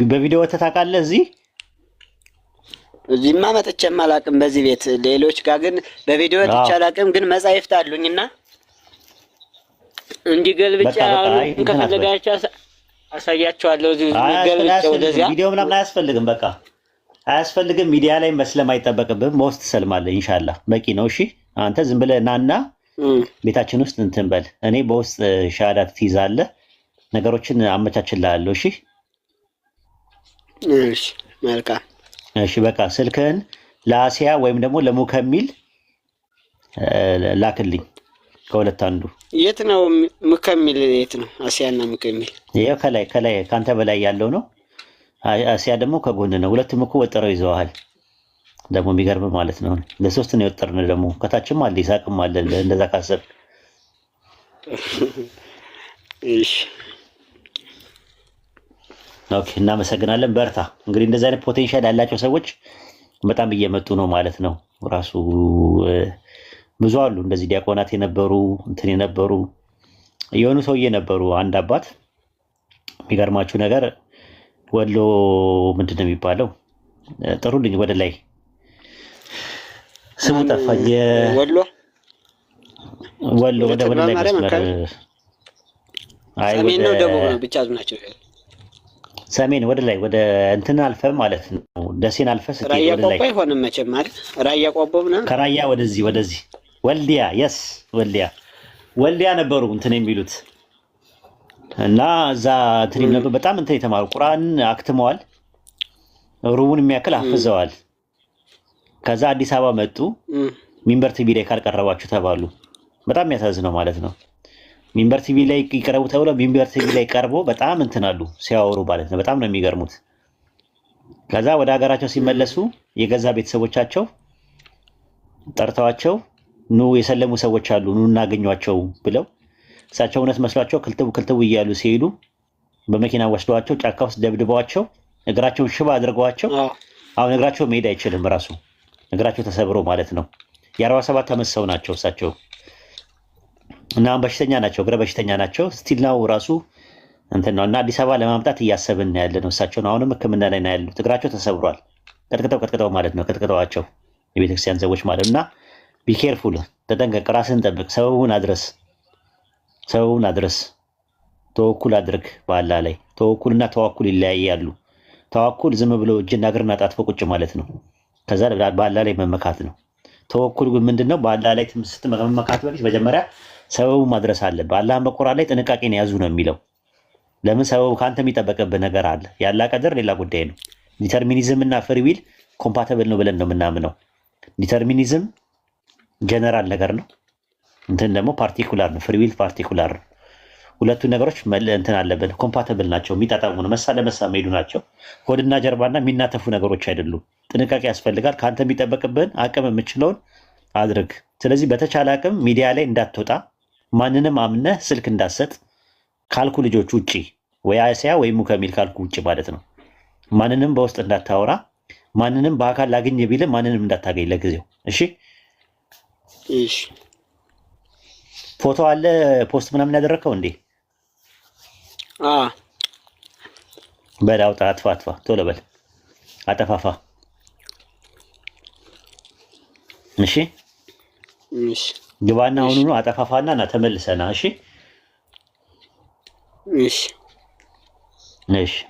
በቪዲዮ ወተህ ታውቃለህ?
እዚህማ መጥቼም አላውቅም። በዚህ ቤት ሌሎች ጋር ግን በቪዲዮ ወጥቼ አላውቅም። ግን መጻሕፍት አሉኝና እንዲገልብጫ ከፈለጋችሁ አሳያችኋለሁ። ገልብጫ ወደዚያ
ቪዲዮ ምናምን አያስፈልግም። በቃ አያስፈልግም። ሚዲያ ላይ መስለም አይጠበቅብህም። በውስጥ ትሰልማለህ። ኢንሻአላህ በቂ ነው። እሺ አንተ ዝም ብለህ ናና ቤታችን ውስጥ እንትን በል። እኔ በውስጥ ሻሃዳ ትይዛለህ፣ ነገሮችን አመቻችልሃለሁ። እሺ
መልካም።
እሺ በቃ ስልክህን ለአሲያ ወይም ደግሞ ለሙከሚል ላክልኝ፣ ከሁለት አንዱ።
የት ነው ሙከሚል? የት ነው አሲያና ሙከሚል?
ይሄ ከላይ ካንተ በላይ ያለው ነው። አሲያ ደግሞ ከጎን ነው። ሁለቱም እኮ ወጥረው ይዘዋል። ደግሞ የሚገርም ማለት ነው። ለሶስት ነው የወጠርን። ደግሞ ከታችም አለ ይሳቅም አለ። እንደዛ ካሰብ
እሺ
ኦኬ፣ እናመሰግናለን። በርታ። እንግዲህ እንደዚህ አይነት ፖቴንሻል ያላቸው ሰዎች በጣም እየመጡ ነው ማለት ነው። ራሱ ብዙ አሉ እንደዚህ ዲያቆናት የነበሩ እንትን የነበሩ የሆኑ ሰውዬ ነበሩ። አንድ አባት የሚገርማችሁ ነገር ወሎ ምንድን ነው የሚባለው? ጥሩልኝ ወደ ላይ ስሙ ጠፋኝ። ወሎ ወደ ላይ መስመር
ሰሜን ነው ደቡብ ነው ብቻ ናቸው።
ሰሜን ወደ ላይ ወደ እንትን አልፈ ማለት ነው። ደሴን አልፈ ስትሄድ ወደ ላይ
ራያ ቆቦ አይሆንም መቼም ማለት ራያ ቆቦ ምናምን
ከራያ ወደዚህ ወልዲያ ወልዲያ ነበሩ እንትን የሚሉት እና እዛ እንትን ነበር። በጣም እንትን የተማሩ ቁርአን አክትመዋል፣ ሩቡን የሚያክል አፍዘዋል። ከዛ አዲስ አበባ መጡ። ሚንበር ቲቪ ላይ ካልቀረባችሁ ተባሉ። በጣም የሚያሳዝነው ማለት ነው። ሚንበር ቲቪ ላይ ይቀርቡ ተብለው ሚንበር ቲቪ ላይ ቀርቦ በጣም እንትን አሉ ሲያወሩ ማለት ነው። በጣም ነው የሚገርሙት። ከዛ ወደ ሀገራቸው ሲመለሱ የገዛ ቤተሰቦቻቸው ጠርተዋቸው ኑ የሰለሙ ሰዎች አሉ ኑ እናገኟቸው ብለው እሳቸው እውነት መስሏቸው ክልትው እያሉ ሲሄዱ በመኪና ወስደዋቸው ጫካ ውስጥ ደብድበዋቸው እግራቸውን ሽባ አድርገዋቸው አሁን እግራቸው መሄድ አይችልም ራሱ እግራቸው ተሰብሮ ማለት ነው። የ47 ዓመት ሰው ናቸው እሳቸው እና በሽተኛ ናቸው፣ እግረ በሽተኛ ናቸው። ስቲል ነው ራሱ እንትን ነው እና አዲስ አበባ ለማምጣት እያሰብን ያለ ነው። እሳቸውን አሁንም ሕክምና ላይ ነው ያሉት። እግራቸው ተሰብሯል። ቀጥቅጠው ማለት ነው ቀጥቅጠዋቸው የቤተክርስቲያን ሰዎች ማለት እና ቢኬርፉል፣ ተጠንቀቅ፣ ራስን ጠብቅ፣ ሰበቡን አድረስ፣ ተወኩል አድርግ በአላህ ላይ። ተወኩልና ተዋኩል ይለያያሉ። ተዋኩል ዝም ብሎ እጅና እግርና ጣጥፎ ቁጭ ማለት ነው። ከዛ በአላህ ላይ መመካት ነው። ተወኩል ግን ምንድነው? በአላህ ላይ ስትመካት በፊት መጀመሪያ ሰበቡ ማድረስ አለ። በአላህ በቁርአን ላይ ጥንቃቄን ያዙ ነው የሚለው። ለምን? ሰበቡ ከአንተ የሚጠበቅብህ ነገር አለ። ያላ ቀደር ሌላ ጉዳይ ነው። ዲተርሚኒዝም እና ፍሪዊል ኮምፓተብል ነው ብለን ነው የምናምነው። ዲተርሚኒዝም ጀነራል ነገር ነው፣ እንትን ደግሞ ፓርቲኩላር ነው። ፍሪዊል ፓርቲኩላር ነው። ሁለቱ ነገሮች እንትን አለብን፣ ኮምፓተብል ናቸው፣ የሚጣጣሙ ነው፣ መሳ ለመሳ የሚሄዱ ናቸው። ሆድና ጀርባና የሚናተፉ ነገሮች አይደሉም። ጥንቃቄ ያስፈልጋል። ከአንተ የሚጠበቅብህን አቅም የምችለውን አድርግ። ስለዚህ በተቻለ አቅም ሚዲያ ላይ እንዳትወጣ፣ ማንንም አምነህ ስልክ እንዳትሰጥ ካልኩ ልጆች ውጭ፣ ወይ አሲያ ወይ ሙከሚል ካልኩ ውጭ ማለት ነው። ማንንም በውስጥ እንዳታወራ፣ ማንንም በአካል ላግኝ ቢልህ ማንንም እንዳታገኝ ለጊዜው። እሺ። ፎቶ አለ ፖስት ምናምን ያደረግከው እንዴ? በል አውጣ፣ አጥፋ፣ ቶሎ በል አጠፋፋ። እሺ ግባና አሁኑኑ አጠፋፋና ና ተመልሰና። እሺ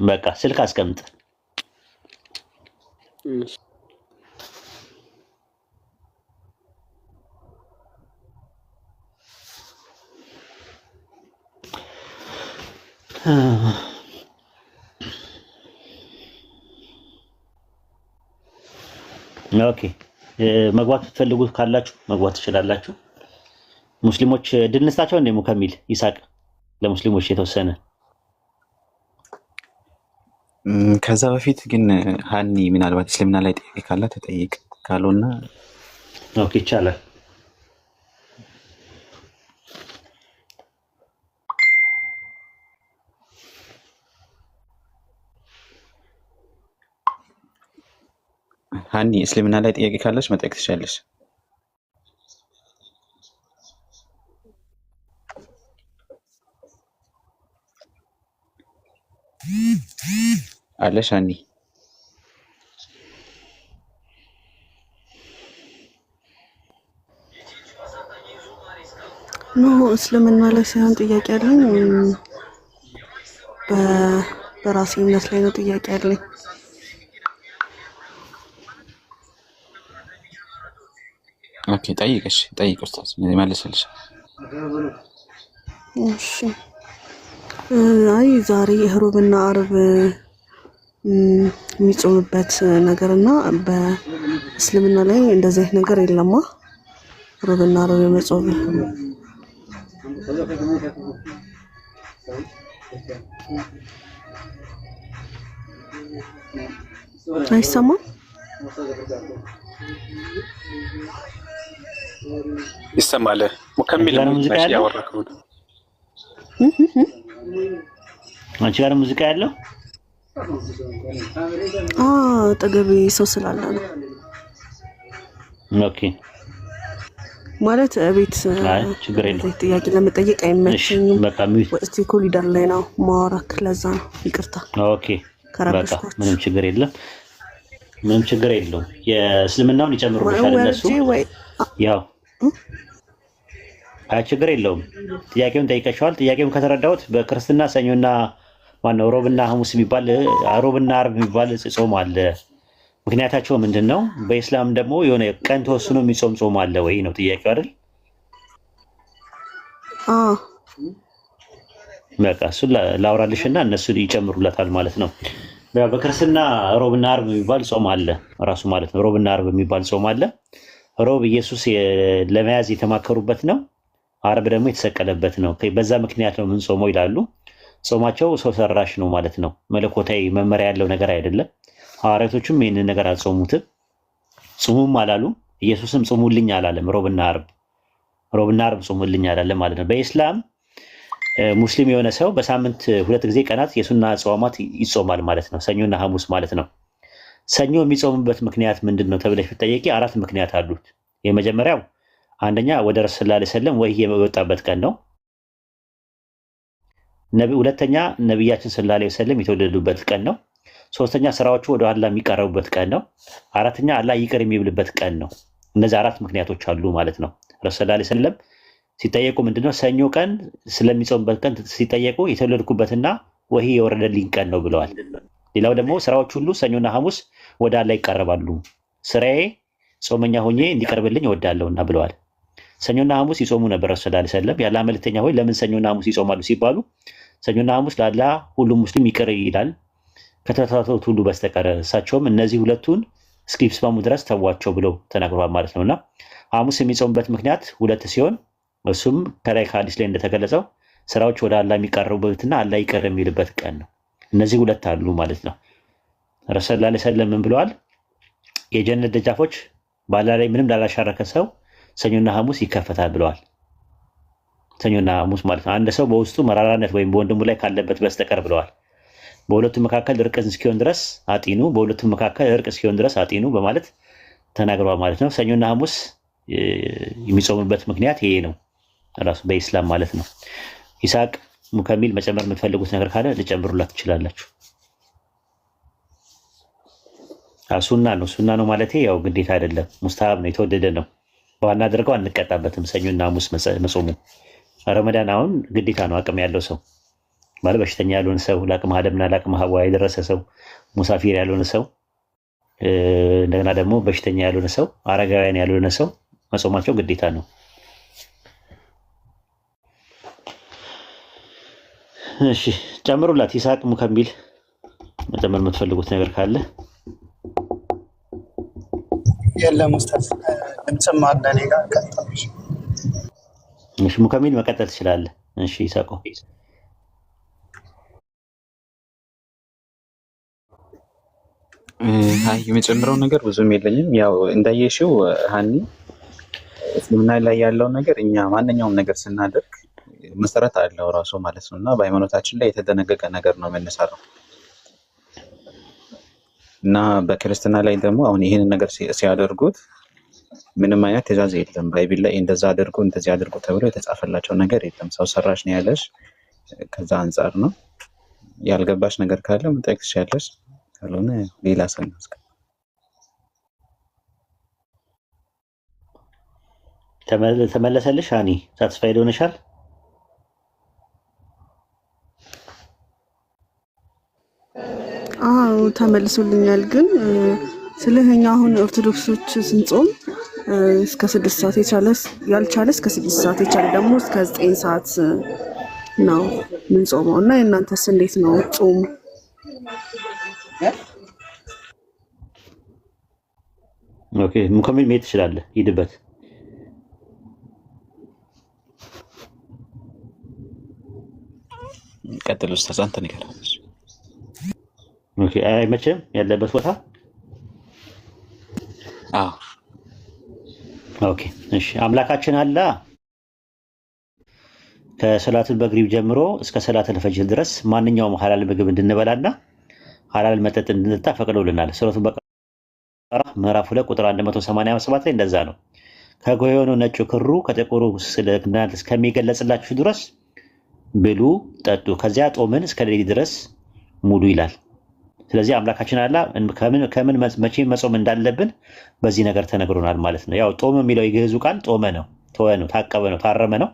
በቃ ስልክ አስቀምጥ። ኦኬ መግባት ትፈልጉት ካላችሁ መግባት ትችላላችሁ። ሙስሊሞች ድል ነስታቸው እንደ ሙከሚል ይሳቅ ለሙስሊሞች የተወሰነ።
ከዛ በፊት ግን ሀኒ ምናልባት እስልምና ላይ ጥያቄ ካለ ተጠይቅ፣ ካልሆነ
ኦኬ ይቻላል።
ሀኒ እስልምና ላይ ጥያቄ ካለች መጠየቅ ትችላለች። አለሽ ሀኒ?
ኖ እስልምና ላይ ሳይሆን ጥያቄ ያለኝ በራሴ እምነት ላይ ነው ጥያቄ ያለኝ።
ኦኬ ጠይቅ ኡስታዝ ይመልስልሽ።
እሺ አይ ዛሬ ሮብና አርብ የሚጾምበት ነገርና በእስልምና ላይ እንደዚህ አይነት ነገር የለማ። ሮብና አርብ የመጾም አይሰማም?
ይሰማል። ሙከሚል ያወራከው
አንቺ ጋር ሙዚቃ ያለው
አጠገቤ ሰው ስላለ ነው።
ኦኬ
ማለት ቤት
ችግር የለም።
ጥያቄ ለመጠየቅ አይመቸኝም። ወጥቼ ኮሪደር ላይ ነው ማወራክ፣ ለዛ ነው ይቅርታ።
ኦኬ በቃ ምንም ችግር የለም። የእስልምናውን ይጨምሩልሻል እነሱ። ያው ችግር የለውም። ጥያቄውን ጠይቀሻል። ጥያቄውን ከተረዳሁት በክርስትና ሰኞና ማነው ሮብና ሐሙስ የሚባል ሮብና አርብ የሚባል ጾም አለ። ምክንያታቸው ምንድን ነው? በኢስላም ደግሞ የሆነ ቀን ተወስኖ የሚጾም ጾም አለ ወይ ነው ጥያቄው አይደል? በቃ እሱን ላውራልሽና እነሱ ይጨምሩለታል ማለት ነው። በክርስትና ሮብና አርብ የሚባል ጾም አለ ራሱ ማለት ነው። ሮብና አርብ የሚባል ጾም አለ። ሮብ ኢየሱስ ለመያዝ የተማከሩበት ነው። አርብ ደግሞ የተሰቀለበት ነው። በዛ ምክንያት ነው ምን ጾመው ይላሉ። ጾማቸው ሰው ሰራሽ ነው ማለት ነው። መለኮታዊ መመሪያ ያለው ነገር አይደለም። ሐዋርያቶቹም ይህንን ነገር አልጾሙትም፣ ጾሙም አላሉም። ኢየሱስም ጾሙልኝ አላለም። ሮብና አርብ ጾሙልኝ አላለም ማለት ነው። በኢስላም ሙስሊም የሆነ ሰው በሳምንት 2 ጊዜ ቀናት የሱና ጾማት ይጾማል ማለት ነው። ሰኞና ሐሙስ ማለት ነው። ሰኞ የሚጾምበት ምክንያት ምንድን ነው ተብለሽ ብትጠየቂ 4 ምክንያት አሉት። የመጀመሪያው አንደኛ ወደ ረሱል ሰለላሁ ዐለይሂ ወሰለም ወህይ የወጣበት ቀን ነው። ሁለተኛ ነቢያችን ሰለላሁ ዐለይሂ ወሰለም የተወለዱበት ቀን ነው። ሶስተኛ ስራዎቹ ወደ አላህ የሚቀርቡበት ቀን ነው። አራተኛ አላህ ይቅር የሚብልበት ቀን ነው። እነዚህ 4 ምክንያቶች አሉ ማለት ነው። ረሱል ሰለላሁ ዐለይሂ ወሰለም ሲጠየቁ ምንድነው ሰኞ ቀን ስለሚጾምበት ቀን ሲጠየቁ የተወለድኩበትና ወህይ የወረደልኝ ቀን ነው ብለዋል። ሌላው ደግሞ ስራዎች ሁሉ ሰኞና ሐሙስ ወደ አላህ ይቀርባሉ፣ ስራዬ ጾመኛ ሆኜ እንዲቀርብልኝ እወዳለሁና ብለዋል። ሰኞና ሐሙስ ይጾሙ ነበር ረሱል ሰለላሁ ዐለይሂ ወሰለም። የአላህ መልእክተኛ ሆይ ለምን ሰኞና ሐሙስ ይጾማሉ ሲባሉ ሰኞና ሐሙስ ለአላህ ሁሉም ሙስሊም ይቅር ይላል ከተሳሳቱት ሁሉ በስተቀር፣ እሳቸውም እነዚህ ሁለቱን እስኪስማሙ ድረስ ተዋቸው ብለው ተናግረዋል ማለት ነውና ሐሙስ የሚጾምበት ምክንያት 2 ሲሆን እሱም ከላይ ከሐዲስ ላይ እንደተገለጸው ስራዎች ወደ አላህ የሚቀርቡበትና አላህ ይቅር የሚልበት ቀን ነው። እነዚህ 2 አሉ ማለት ነው። ረሱል ሰለላሁ ዐለይሂ ወሰለም ምን ብለዋል? የጀነት ደጃፎች በአላህ ላይ ምንም ላላሻረከ ሰው ሰኞና ሐሙስ ይከፈታል ብለዋል። ሰኞና ሐሙስ ማለት ነው አንድ ሰው በውስጡ መራራነት ወይም በወንድሙ ላይ ካለበት በስተቀር ብለዋል። በሁለቱም መካከል እርቅ እስኪሆን ድረስ አጢኑ፣ በሁለቱም መካከል እርቅ እስኪሆን ድረስ አጢኑ በማለት ተናግረዋል ማለት ነው። ሰኞና ሐሙስ የሚጾሙበት ምክንያት ይሄ ነው ራሱ በኢስላም ማለት ነው። ይስሐቅ ሙከሚል መጨመር የምትፈልጉት ነገር ካለ ልጨምሩላት ትችላላችሁ። ሱና ነው ማለት ያው ግዴታ አይደለም፣ ሙስተሃብ ነው፣ የተወደደ ነው። በዋና አድርገው አንቀጣበትም ሰኞና ሐሙስ መጾሙ። ረመዳን አሁን ግዴታ ነው። አቅም ያለው ሰው ማለት በሽተኛ ያልሆነ ሰው፣ ለአቅመ አደምና ለአቅመ ሐዋ የደረሰ ሰው፣ ሙሳፊር ያልሆነ ሰው፣ እንደገና ደግሞ በሽተኛ ያልሆነ ሰው፣ አረጋውያን ያልሆነ ሰው መጾማቸው ግዴታ ነው። እሺ ጨምሩላት። ይስሐቅ ሙከሚል መጨመር የምትፈልጉት ነገር ካለ
የለም ኡስታዝ ድምፅም አለ እኔ ጋር ቀጥታሽ።
እሺ ሙከሚል መቀጠል ትችላለህ። እሺ ይስሐቅ
አይ የምጨምረው ነገር ብዙም የለኝም። ያው እንዳየሽው ሀኒ እስልምና ላይ ያለው ነገር እኛ ማንኛውም ነገር ስናደርግ መሰረት አለው ራሱ ማለት ነው እና በሃይማኖታችን ላይ የተደነገገ ነገር ነው የምንሰራው እና በክርስትና ላይ ደግሞ አሁን ይህንን ነገር ሲያደርጉት ምንም አይነት ትእዛዝ የለም። ባይብል ላይ እንደዛ አድርጉ እንደዚህ አድርጉ ተብሎ የተጻፈላቸው ነገር የለም። ሰው ሰራሽ ነው ያለሽ። ከዛ አንጻር ነው ያልገባሽ ነገር ካለ መጠየቅ ትችያለሽ። ካልሆነ ሌላ ሰው ነው።
ተመለሰልሽ? አኒ ሳትስፋይድ ሆነሻል?
አዎ ተመልሶልኛል። ግን ስለኛ አሁን ኦርቶዶክሶች ስንጾም እስከ 6 ሰዓት ያልቻለ እስከ 6 ሰዓት የቻለ ደግሞ እስከ 9 ሰዓት ነው ምንጾመው እና የእናንተስ እንዴት ነው ጾሙ?
ኦኬ ሙከሚል መሄድ ትችላለህ። ሂድበት።
ቀጥል ኡስታዝ አንተ ንገረኝ።
ኦኬ አይመችም ያለበት ቦታ?
አዎ
ኦኬ እሺ። አምላካችን አላህ ከሰላቱል መግሪብ ጀምሮ እስከ ሰላቱል ፈጅር ድረስ ማንኛውም ሐላል ምግብ እንድንበላና ሐላል መጠጥ እንድንጠጣ ፈቅዶልናል። ሱረቱል በቀራ ምዕራፍ 2 ቁጥር 187 ላይ እንደዛ ነው። ከጎህ የሆነው ነጩ ክሩ ከጥቁሩ ስለናንተ እስከሚገለጽላችሁ ድረስ ብሉ ጠጡ፣ ከዚያ ጦምን እስከ ሌሊት ድረስ ሙሉ ይላል። ስለዚህ አምላካችን አላህ ከምን መቼ መጾም እንዳለብን በዚህ ነገር ተነግሮናል ማለት ነው። ያው ጦም የሚለው የግዕዙ ቃል ጦመ ነው፣ ተወ ነው፣ ታቀበ ነው፣ ታረመ ነው።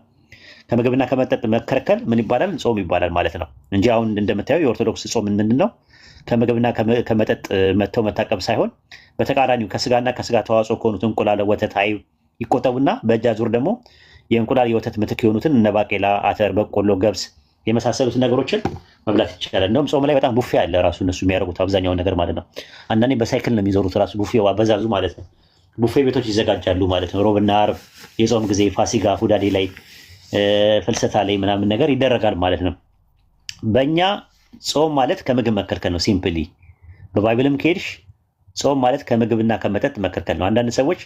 ከምግብና ከመጠጥ መከልከል ምን ይባላል? ጾም ይባላል ማለት ነው እንጂ አሁን እንደምታየው የኦርቶዶክስ ጾም ምንድን ነው? ከምግብና ከመጠጥ መተው መታቀብ ሳይሆን በተቃራኒው ከስጋና ከስጋ ተዋጽኦ ከሆኑት እንቁላል፣ ወተት፣ አይብ ይቆጠቡና በእጅ አዙር ደግሞ የእንቁላል የወተት ምትክ የሆኑትን እነ ባቄላ፣ አተር፣ በቆሎ፣ ገብስ የመሳሰሉት ነገሮችን መብላት ይቻላል። እንደውም ጾም ላይ በጣም ቡፌ አለ ራሱ እነሱ የሚያደርጉት አብዛኛውን ነገር ማለት ነው። አንዳንዴ በሳይክል ነው የሚዞሩት ራሱ ቡፌው አበዛዙ ማለት ነው። ቡፌ ቤቶች ይዘጋጃሉ ማለት ነው። ሮብና ዓርብ የጾም ጊዜ ፋሲካ፣ ሁዳዴ ላይ ፍልሰታ ላይ ምናምን ነገር ይደረጋል ማለት ነው። በእኛ ጾም ማለት ከምግብ መከልከል ነው። ሲምፕሊ በባይብልም ከሄድሽ ጾም ማለት ከምግብና ከመጠጥ መከልከል ነው። አንዳንድ ሰዎች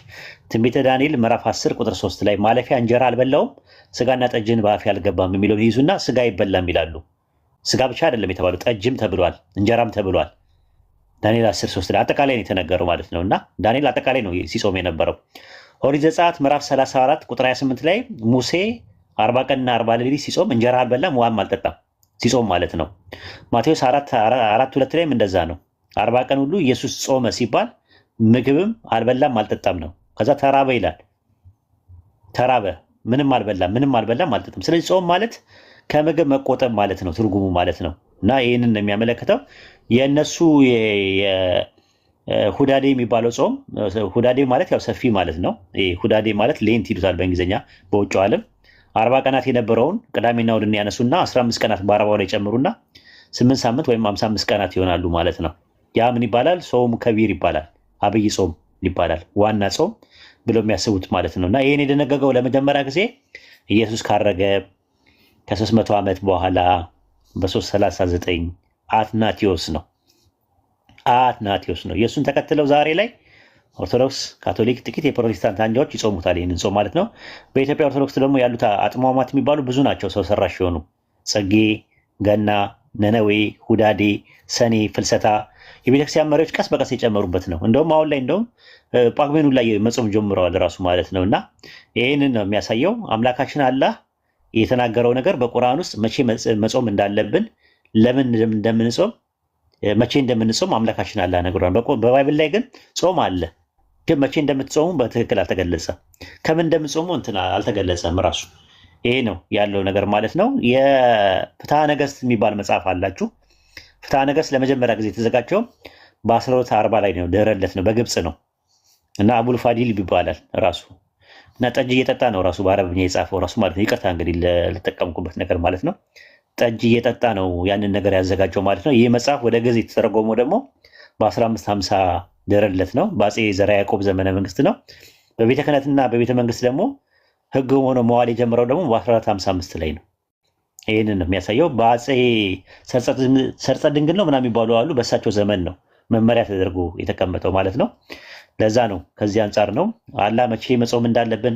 ትንቢተ ዳንኤል ምዕራፍ 10 ቁጥር 3 ላይ ማለፊያ እንጀራ አልበላውም ስጋና ጠጅን በአፌ አልገባም የሚለውን ይይዙና ስጋ አይበላም ይላሉ። ስጋ ብቻ አይደለም የተባለው ጠጅም ተብሏል፣ እንጀራም ተብሏል። ዳንኤል 10:3 ላይ አጠቃላይ ነው የተነገረው ማለት ነው። እና ዳንኤል አጠቃላይ ነው ሲጾም የነበረው። ኦሪት ዘጸአት ምዕራፍ 34 ቁጥር 28 ላይ ሙሴ 40 ቀንና 40 ሌሊት ሲጾም እንጀራ አልበላም ውሃም አልጠጣም ሲጾም ማለት ነው። ማቴዎስ 4:2 ላይም እንደዛ ነው። 40 ቀን ሁሉ ኢየሱስ ጾመ ሲባል ምግብም አልበላም አልጠጣም ነው። ከዛ ተራበ ይላል። ተራበ፣ ምንም አልበላም አልጠጣም። ስለዚህ ጾም ማለት ከምግብ መቆጠብ ማለት ነው ትርጉሙ ማለት ነው። እና ይህንን ነው የሚያመለክተው። የእነሱ ሁዳዴ የሚባለው ጾም፣ ሁዳዴ ማለት ያው ሰፊ ማለት ነው። ሁዳዴ ማለት ሌንት ይሉታል በእንግሊዝኛ በውጭው ዓለም። 40 ቀናት የነበረውን ቅዳሜና እሑድን ያነሱና 15 ቀናት በ40 ላይ ጨምሩና 8 ሳምንት ወይም 55 ቀናት ይሆናሉ ማለት ነው። ያ ምን ይባላል? ጾሙ ከቢር ይባላል። አብይ ጾም ይባላል። ዋና ጾም ብለው የሚያስቡት ማለት ነው። እና ይህን የደነገገው ለመጀመሪያ ጊዜ ኢየሱስ ካረገ ከ300 ዓመት በኋላ በ339 አትናቴዎስ ነው። የእሱን ተከትለው ዛሬ ላይ ኦርቶዶክስ፣ ካቶሊክ፣ ጥቂት የፕሮቴስታንት አንጃዎች ይጾሙታል ይህንን ጾም ማለት ነው። በኢትዮጵያ ኦርቶዶክስ ደግሞ ያሉት አጥሟሟት የሚባሉ ብዙ ናቸው። ሰው ሰራሽ የሆኑ ጽጌ፣ ገና፣ ነነዌ፣ ሁዳዴ፣ ሰኔ፣ ፍልሰታ የቤተክርስቲያን መሪዎች ቀስ በቀስ የጨመሩበት ነው። እንደውም አሁን ላይ ጳጉሜኑ ላይ መጾም ጀምረዋል ራሱ ማለት ነው። እና ይህንን ነው የሚያሳየው። አምላካችን አላህ የተናገረው ነገር በቁርአን ውስጥ መቼ መጾም እንዳለብን፣ ለምን እንደምንጾም፣ መቼ እንደምንጾም አምላካችን አላህ ነግሯል። በባይብል ላይ ግን ጾም አለ፣ ግን መቼ እንደምትጾሙ በትክክል አልተገለጸም። ከምን እንደምትጾሙ አልተገለጸም ራሱ። ይሄ ነው ያለው ነገር ማለት ነው። የፍትሐ ነገሥት የሚባል መጽሐፍ አላችሁ። ፍትሐ ነገሥት ለመጀመሪያ ጊዜ የተዘጋጀው በ1240 ላይ ነው። ደረለት ነው፣ በግብፅ ነው። እና አቡል ፋዲል ይባላል ራሱ። እና ጠጅ እየጠጣ ነው ራሱ በአረብኛ የጻፈው ራሱ ማለት ነው። ይቅርታ እንግዲህ ለተጠቀምኩበት ነገር ማለት ነው። ጠጅ እየጠጣ ነው ያንን ነገር ያዘጋጀው ማለት ነው። ይህ መጽሐፍ ወደ ግዕዝ የተተረጎመው ደግሞ በ1550 ደረለት ነው። በአፄ ዘርዓ ያዕቆብ ዘመነ መንግስት ነው። በቤተ ክህነትና በቤተ መንግስት ደግሞ ህግ ሆኖ መዋል የጀመረው ደግሞ በ1455 ላይ ነው። ይህንን ነው የሚያሳየው። በአፄ ሰርፀ ድንግል ነው ምናምን የሚባሉ አሉ። በእሳቸው ዘመን ነው መመሪያ ተደርጎ የተቀመጠው ማለት ነው። ለዛ ነው ከዚህ አንጻር ነው አላህ መቼ መጾም እንዳለብን፣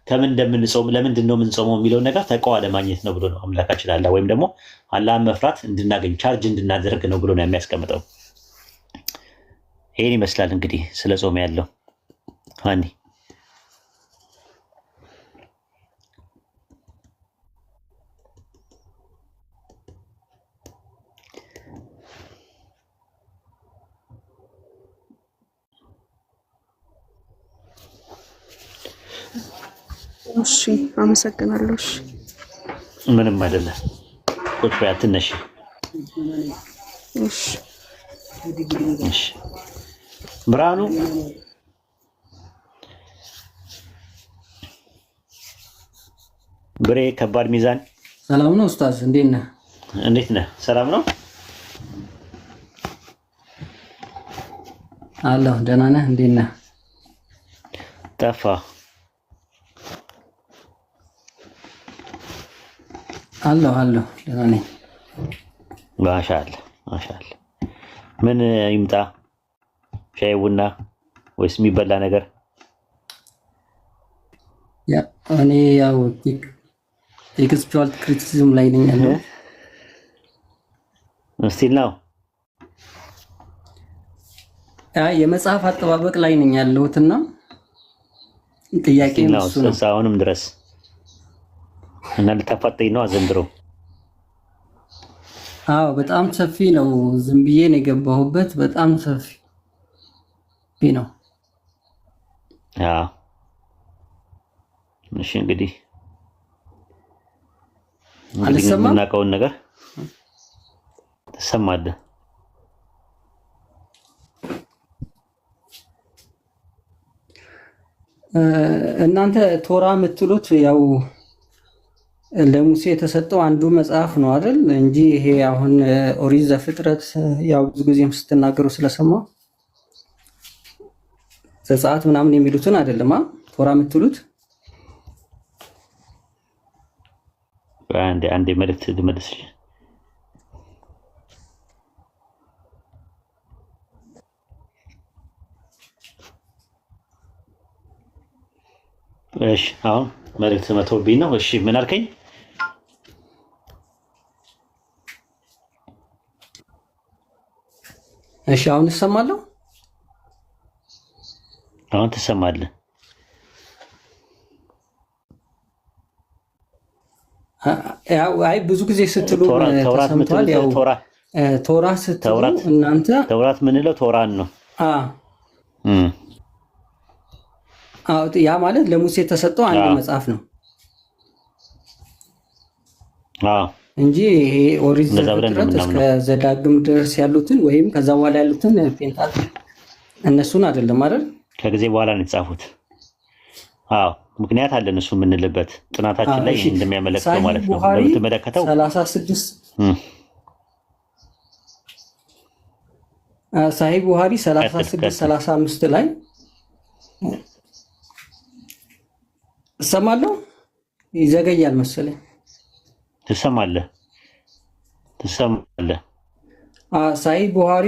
ከምን እንደምንጾም፣ ለምንድን ነው የምንጾመው የሚለውን ነገር ተቀዋ ለማግኘት ነው ብሎ ነው አምላካችን አላህ፣ ወይም ደግሞ አላህን መፍራት እንድናገኝ ቻርጅ እንድናደርግ ነው ብሎ ነው የሚያስቀምጠው። ይህን ይመስላል እንግዲህ ስለ ጾም ያለው ሀኒ።
እሺ አመሰግናለሁ። እሺ
ምንም አይደለም። ቁጭ በይ አትነሺ።
እሺ
እሺ ብርሃኑ ብሬ ከባድ ሚዛን
ሰላም ነው ኡስታዝ፣ እንዴት ነህ?
እንዴት ነህ? ሰላም ነው
አለሁ። ደህና ነህ? እንዴት ነህ?
ጠፋ።
አለሁ ደህና ነኝ።
ማሻአላህ ማሻአላህ። ምን ይምጣ? ሻይ ቡና ወይስ የሚበላ ነገር?
እኔ ያው ቴክስቹዋል ክሪቲሲዝም ላይ ነኝ ያለው።
እስቲል ነው
የመጽሐፍ አጠባበቅ ላይ ነኝ ያለሁትና ጥያቄ ነው እሱ ነው
አሁንም ድረስ እና ልታፋጠኝ ነው ዘንድሮ?
አዎ በጣም ሰፊ ነው። ዝም ብዬ ነው የገባሁበት። በጣም ሰፊ ነው።
አዎ እሺ እንግዲህ
አልሰማም።
የምናውቀውን ነገር ትሰማለህ።
እናንተ ቶራ የምትሉት ያው ለሙሴ የተሰጠው አንዱ መጽሐፍ ነው አይደል? እንጂ ይሄ አሁን ኦሪት ዘፍጥረት ያው ብዙ ጊዜም ስትናገሩ ስለሰማው ዘጸአት ምናምን የሚሉትን አይደለም ቶራ የምትሉት።
አንዴ መልእክት ልመልስ። እሺ አሁን መልእክት መቶብኝ ነው። እሺ ምን አልከኝ?
እሺ አሁን እሰማለሁ።
አሁን ትሰማለህ?
አይ ብዙ ጊዜ ስትሉ ተሰምቷል። ያው ቶራ ስትሉ እናንተ
ተውራት ምንለው ቶራን ነው።
ያ ማለት ለሙሴ የተሰጠው አንድ መጽሐፍ ነው እንጂ ይሄ ኦሪት ዘፍጥረት እስከ ዘዳግም ድረስ ያሉትን ወይም ከዛ በኋላ ያሉትን ፔንታትዩክ እነሱን አይደለም አይደል?
ከጊዜ በኋላ ነው የተጻፉት። ምክንያት አለን እሱ የምንልበት ጥናታችን ላይ እንደሚያመለክተው ማለት ነው። ለምትመለከተው
36 ሳሂህ ቡኻሪ 36-35 ላይ እሰማለሁ። ይዘገያል መሰለኝ።
ትሰማለህ?
ሳሂህ ቡኻሪ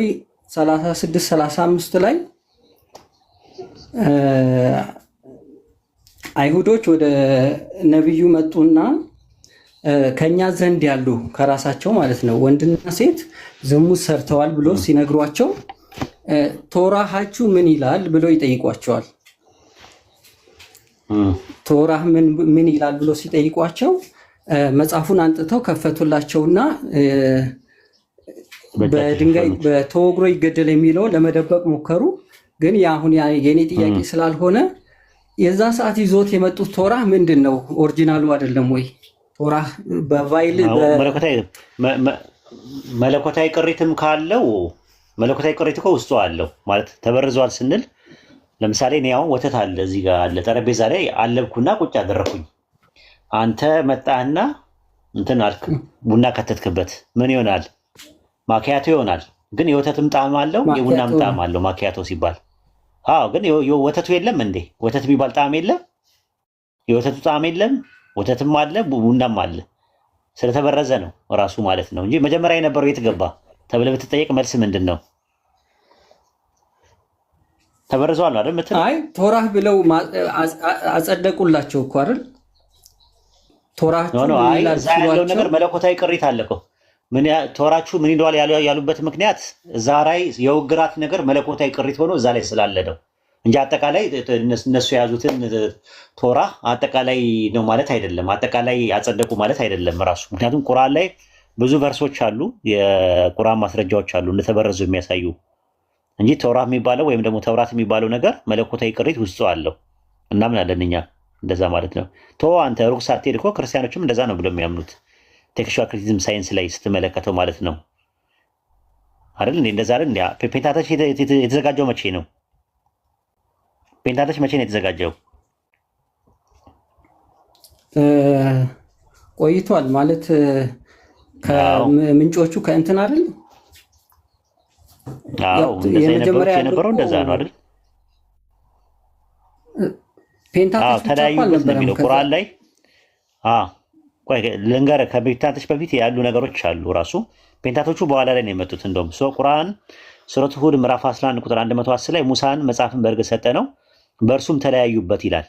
36-35 ላይ አይሁዶች ወደ ነብዩ መጡና ከኛ ዘንድ ያሉ ከራሳቸው ማለት ነው ወንድና ሴት ዝሙት ሰርተዋል ብሎ ሲነግሯቸው ቶራሃችሁ ምን ይላል ብሎ ይጠይቋቸዋል። ቶራህ ምን ይላል ብሎ ሲጠይቋቸው መጽሐፉን አንጥተው ከፈቱላቸውና በድንጋይ በተወግሮ ይገደል የሚለውን ለመደበቅ ሞከሩ። ግን አሁን የኔ ጥያቄ ስላልሆነ የዛ ሰዓት ይዞት የመጡት ቶራህ ምንድን ነው? ኦሪጂናሉ አይደለም ወይ? ቶራህ በቫይል
መለኮታዊ ቅሪትም ካለው መለኮታዊ ቅሪት እኮ ውስጡ አለው ማለት ተበርዟል ስንል ለምሳሌ እኔ አሁን ወተት አለ እዚህ ጋር አለ ጠረጴዛ ላይ አለብኩና ቁጭ አደረኩኝ። አንተ መጣህና እንትን አልክ፣ ቡና ከተትክበት ምን ይሆናል? ማኪያቶ ይሆናል። ግን የወተትም ጣዕም አለው የቡናም ጣዕም አለው ማኪያቶ ሲባል። ግን ወተቱ የለም እንዴ? ወተት የሚባል ጣዕም የለም? የወተቱ ጣዕም የለም? ወተትም አለ ቡናም አለ። ስለተበረዘ ነው ራሱ ማለት ነው እንጂ መጀመሪያ የነበረው የት ገባ ተብለህ ብትጠየቅ መልስ ምንድን ነው? ተበርዟል አይደል የምትለው?
አይ ቶራህ ብለው አጸደቁላቸው እኮ አይደል? ቶራህ
እዛ ያለው ነገር መለኮታዊ ቅሪት አለ እኮ። ቶራችሁ ምን ይለዋል ያሉበት ምክንያት እዛ ላይ የውግራት ነገር መለኮታዊ ቅሪት ሆኖ እዛ ላይ ስላለ ነው እንጂ አጠቃላይ እነሱ የያዙትን ቶራ አጠቃላይ ነው ማለት አይደለም። አጠቃላይ አጸደቁ ማለት አይደለም ራሱ። ምክንያቱም ቁርአን ላይ ብዙ ቨርሶች አሉ፣ የቁርአን ማስረጃዎች አሉ እንደተበረዙ የሚያሳዩ እንጂ ቶራ የሚባለው ወይም ደግሞ ተውራት የሚባለው ነገር መለኮታዊ ቅሪት ውስጡ አለው። እናምናለን እኛ እንደዛ ማለት ነው። አንተ ሩቅ ሳትሄድ እኮ ክርስቲያኖችም እንደዛ ነው ብለው የሚያምኑት ቴክስቹዋል ክሪቲሲዝም ሳይንስ ላይ ስትመለከተው ማለት ነው አይደል? እንደዛ አይደል? ፔንታተች የተዘጋጀው መቼ ነው? ፔንታተች መቼ ነው የተዘጋጀው?
ቆይቷል ማለት ከምንጮቹ ከእንትን አይደል?
የነበረው እንደዛ ነው አይደል?
ፔንታተች
ተለያዩበት ነው የሚለው ቁርአን ላይ። ልንገርህ ከፔንታተች በፊት ያሉ ነገሮች አሉ። ራሱ ፔንታቶቹ በኋላ ላይ ነው የመጡት። እንደውም ቁርአን ሱረቱ ሁድ ምዕራፍ 11 ቁጥር 110 ላይ ሙሳን መጽሐፍን በእርግጥ ሰጠ ነው በእርሱም ተለያዩበት ይላል።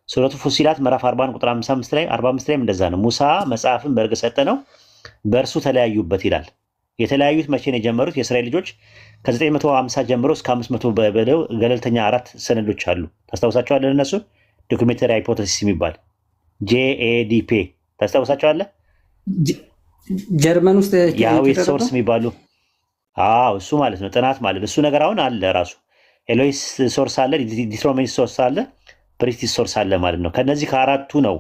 ሱረቱ ፉሲላት ምዕራፍ 40 ቁጥር 45 ላይ እንደዛ ነው። ሙሳ መጽሐፍን በእርግጥ ሰጠ ነው በእርሱ ተለያዩበት ይላል። የተለያዩት መቼ ነው የጀመሩት? የእስራኤል ልጆች ከ950 ጀምሮ እስከ 500 በለው ገለልተኛ 4 ሰነዶች አሉ። ታስታውሳቸዋለህ? እነሱ ዶክሜንተሪ ሃይፖቴሲስ የሚባል JADP ታስታውሳቸዋለህ?
ጀርመን ውስጥ
የአዌት ሶርስ የሚባሉ እሱ ማለት ነው ጥናት ማለት እሱ ነገር አሁን አለ ራሱ ኤሎይስ ሶርስ አለ፣ ዲትሮሜኒስ ሶርስ አለ፣ ፕሪስቲስ ሶርስ አለ ማለት ነው። ከነዚህ ከአራቱ ነው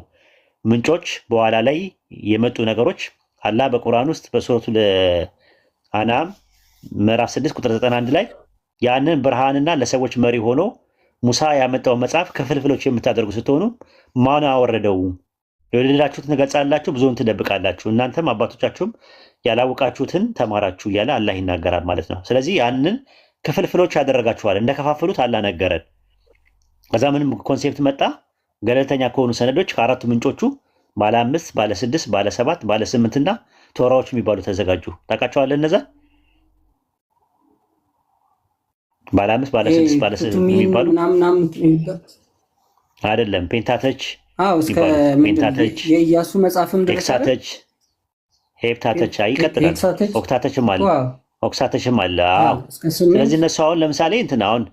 ምንጮች በኋላ ላይ የመጡ ነገሮች። አላህ በቁርአን ውስጥ በሱረቱ አናም ምዕራፍ 6 ቁጥር 91 ላይ ያንን ብርሃንና ለሰዎች መሪ ሆኖ ሙሳ ያመጣው መጽሐፍ ክፍልፍሎች የምታደርጉ ስትሆኑ ማን አወረደው? የወደዳችሁትን ትገልጻላችሁ፣ ብዙውን ትደብቃላችሁ፣ እናንተም አባቶቻችሁም ያላወቃችሁትን ተማራችሁ እያለ አላህ ይናገራል ማለት ነው። ስለዚህ ያንን ክፍልፍሎች ያደረጋችኋል እንደከፋፍሉት አላህ ነገረን። ከዛ ምንም ኮንሴፕት መጣ። ገለልተኛ ከሆኑ ሰነዶች ከአራቱ ምንጮቹ ባለ 5 ባለ 6 ባለ 7 ባለ 8 እና ቶራዎች የሚባሉ ተዘጋጁ። ታውቃቸዋለህ? እነዛ ባለ 5 ባለ 6 ባለ 8 የሚባሉ አይደለም። ፔንታተች ፔንታተች
የኢያሱ መጽሐፍም
ሄክሳተች ሄፕታተች ይቀጥላል። ኦክታተችም አለ። ኦክሳተሽም አለ። አዎ ስለዚህ እነሱ አሁን ለምሳሌ እንትን አሁን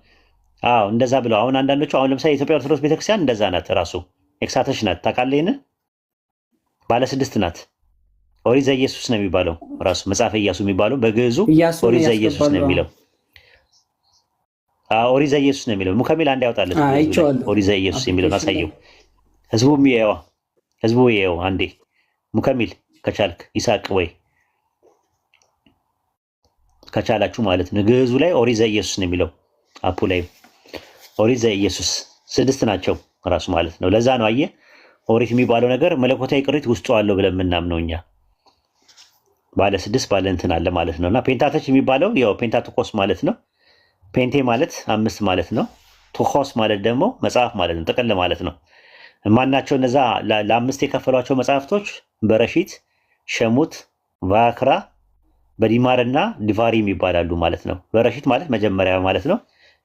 እንደዛ ብለው አሁን አንዳንዶቹ አሁን ለምሳሌ የኢትዮጵያ ኦርቶዶክስ ቤተክርስቲያን እንደዛ ናት። ራሱ ኤክሳተሽ ናት። ታውቃለህ? ይሄን ባለ 6 ናት። ኦሪት ዘኢየሱስ ነው የሚባለው ራሱ መጽሐፈ ኢያሱ የሚባለው በግዕዙ ኦሪት ዘኢየሱስ ነው የሚለው። ኦሪት ዘኢየሱስ ነው የሚለው። ሙከሚል አንድ ያውጣለት ኦሪት ዘኢየሱስ የሚለው አሳየው። ህዝቡ ይየው አንዴ ሙከሚል ከቻልክ ይሳቅ ወይ ከቻላችሁ ማለት ነው። ግዕዙ ላይ ኦሪት ዘኢየሱስ ነው የሚለው። አፑ ላይ ኦሪት ዘኢየሱስ 6 ናቸው ራሱ ማለት ነው። ለዛ ነው አየህ ኦሪት የሚባለው ነገር መለኮታዊ ቅሪት ውስጡ አለው ብለን የምናምነው እኛ። ባለ 6 ባለ እንትን አለ ማለት ነውና ፔንታተች የሚባለው ያው ፔንታቶኮስ ማለት ነው። ፔንቴ ማለት 5 ማለት ነው። ቶኮስ ማለት ደግሞ መጽሐፍ ማለት ነው፣ ጥቅል ማለት ነው። ማናቸው እነዛ ለ5 የከፈሏቸው መጽሐፍቶች በረሺት፣ ሸሙት፣ ቫክራ፣ በዲማርና ዲቫሪም ይባላሉ ማለት ነው። በረሺት ማለት መጀመሪያ ማለት ነው።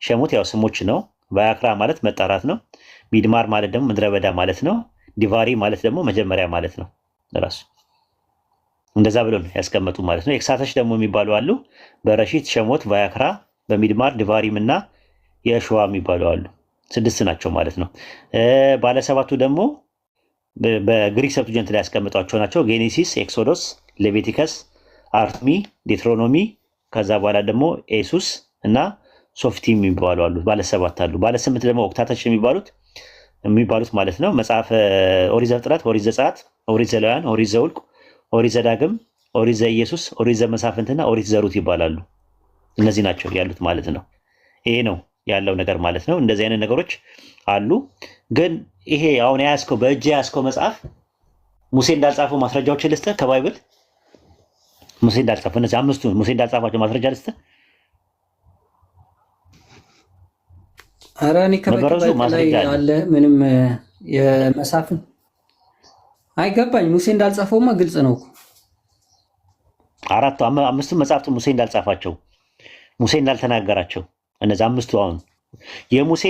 ሸሙት ያው ስሞች ነው። ቫክራ ማለት መጣራት ነው። ቢድማር ማለት ደግሞ ምድረ በዳ ማለት ነው። ዲቫሪ ማለት ደግሞ መጀመሪያ ማለት ነው። ራሱ እንደዛ ብሎ ነው ያስቀመጡ ማለት ነው። ኤክሳተሽ ደግሞ የሚባሉ አሉ። በረሺት፣ ሸሞት፣ ቫክራ፣ በሚድማር ዲቫሪም እና የሸዋ የሚባሉ አሉ። 6 ናቸው ማለት ነው። ባለ 7ቱ ደግሞ በግሪክ ሰብቱጀንት ላይ ያስቀምጧቸው ናቸው። ጌኔሲስ፣ ኤክሶዶስ፣ ሌቪቲከስ፣ አርትሚ፣ ዴትሮኖሚ ከዛ በኋላ ደግሞ ኤሱስ እና ሶፍቲም የሚባሉ አሉ። ባለ 7 አሉ። ባለ 8 ደግሞ ኦክታተች የሚባሉት ማለት ነው። መጽሐፈ ኦሪት ዘፍጥረት፣ ኦሪት ዘጸአት፣ ኦሪት ዘሌዋውያን፣ ኦሪት ዘኍልቍ፣ ኦሪት ዘዳግም፣ ኦሪት ዘኢየሱስ፣ ኦሪት ዘመሳፍንትና ኦሪት ዘሩት ይባላሉ። እነዚህ ናቸው ያሉት ማለት ነው። ይሄ ነው ያለው ነገር ማለት ነው። እንደዚህ አይነት ነገሮች አሉ። ግን ይሄ አሁን ያስከው በእጅ ያስከው መጽሐፍ ሙሴ እንዳልጻፈው ማስረጃዎችን ልስጥህ ከባይብል ሙሴ እንዳልጻፈው እነዚህ 5ቱ ሙሴ እንዳልጻፋቸው ማስረጃ ልስጥህ።
ኧረ እኔ ከባይብል ላይ አለ ምንም የመሳፍን አይገባኝ። ሙሴ እንዳልጻፈውማ ግልጽ ነው እኮ
5ቱ መጽሐፍቱ ሙሴ እንዳልጻፋቸው ሙሴ እንዳልተናገራቸው እነዚህ 5ቱ አሁን የሙሴ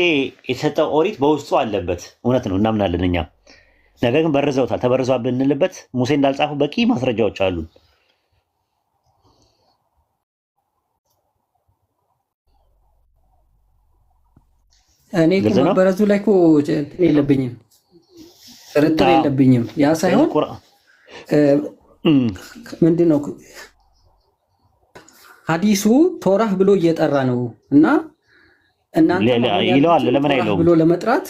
የተሰጠው ኦሪት በውስጡ አለበት። እውነት ነው እናምናለን እኛ። ነገር ግን በርዘውታል። ተበርዟል ብንልበት ሙሴ እንዳልጻፉ በቂ ማስረጃዎች አሉ።
እኔ በረዙ ላይ እኮ የለብኝም ጥርጥር የለብኝም። ያ ሳይሆን ምንድን ነው ሐዲሱ ቶራህ ብሎ እየጠራ ነው እና እናንተ
ይለዋል። ለምን አይለውም
ብሎ ለመጥራት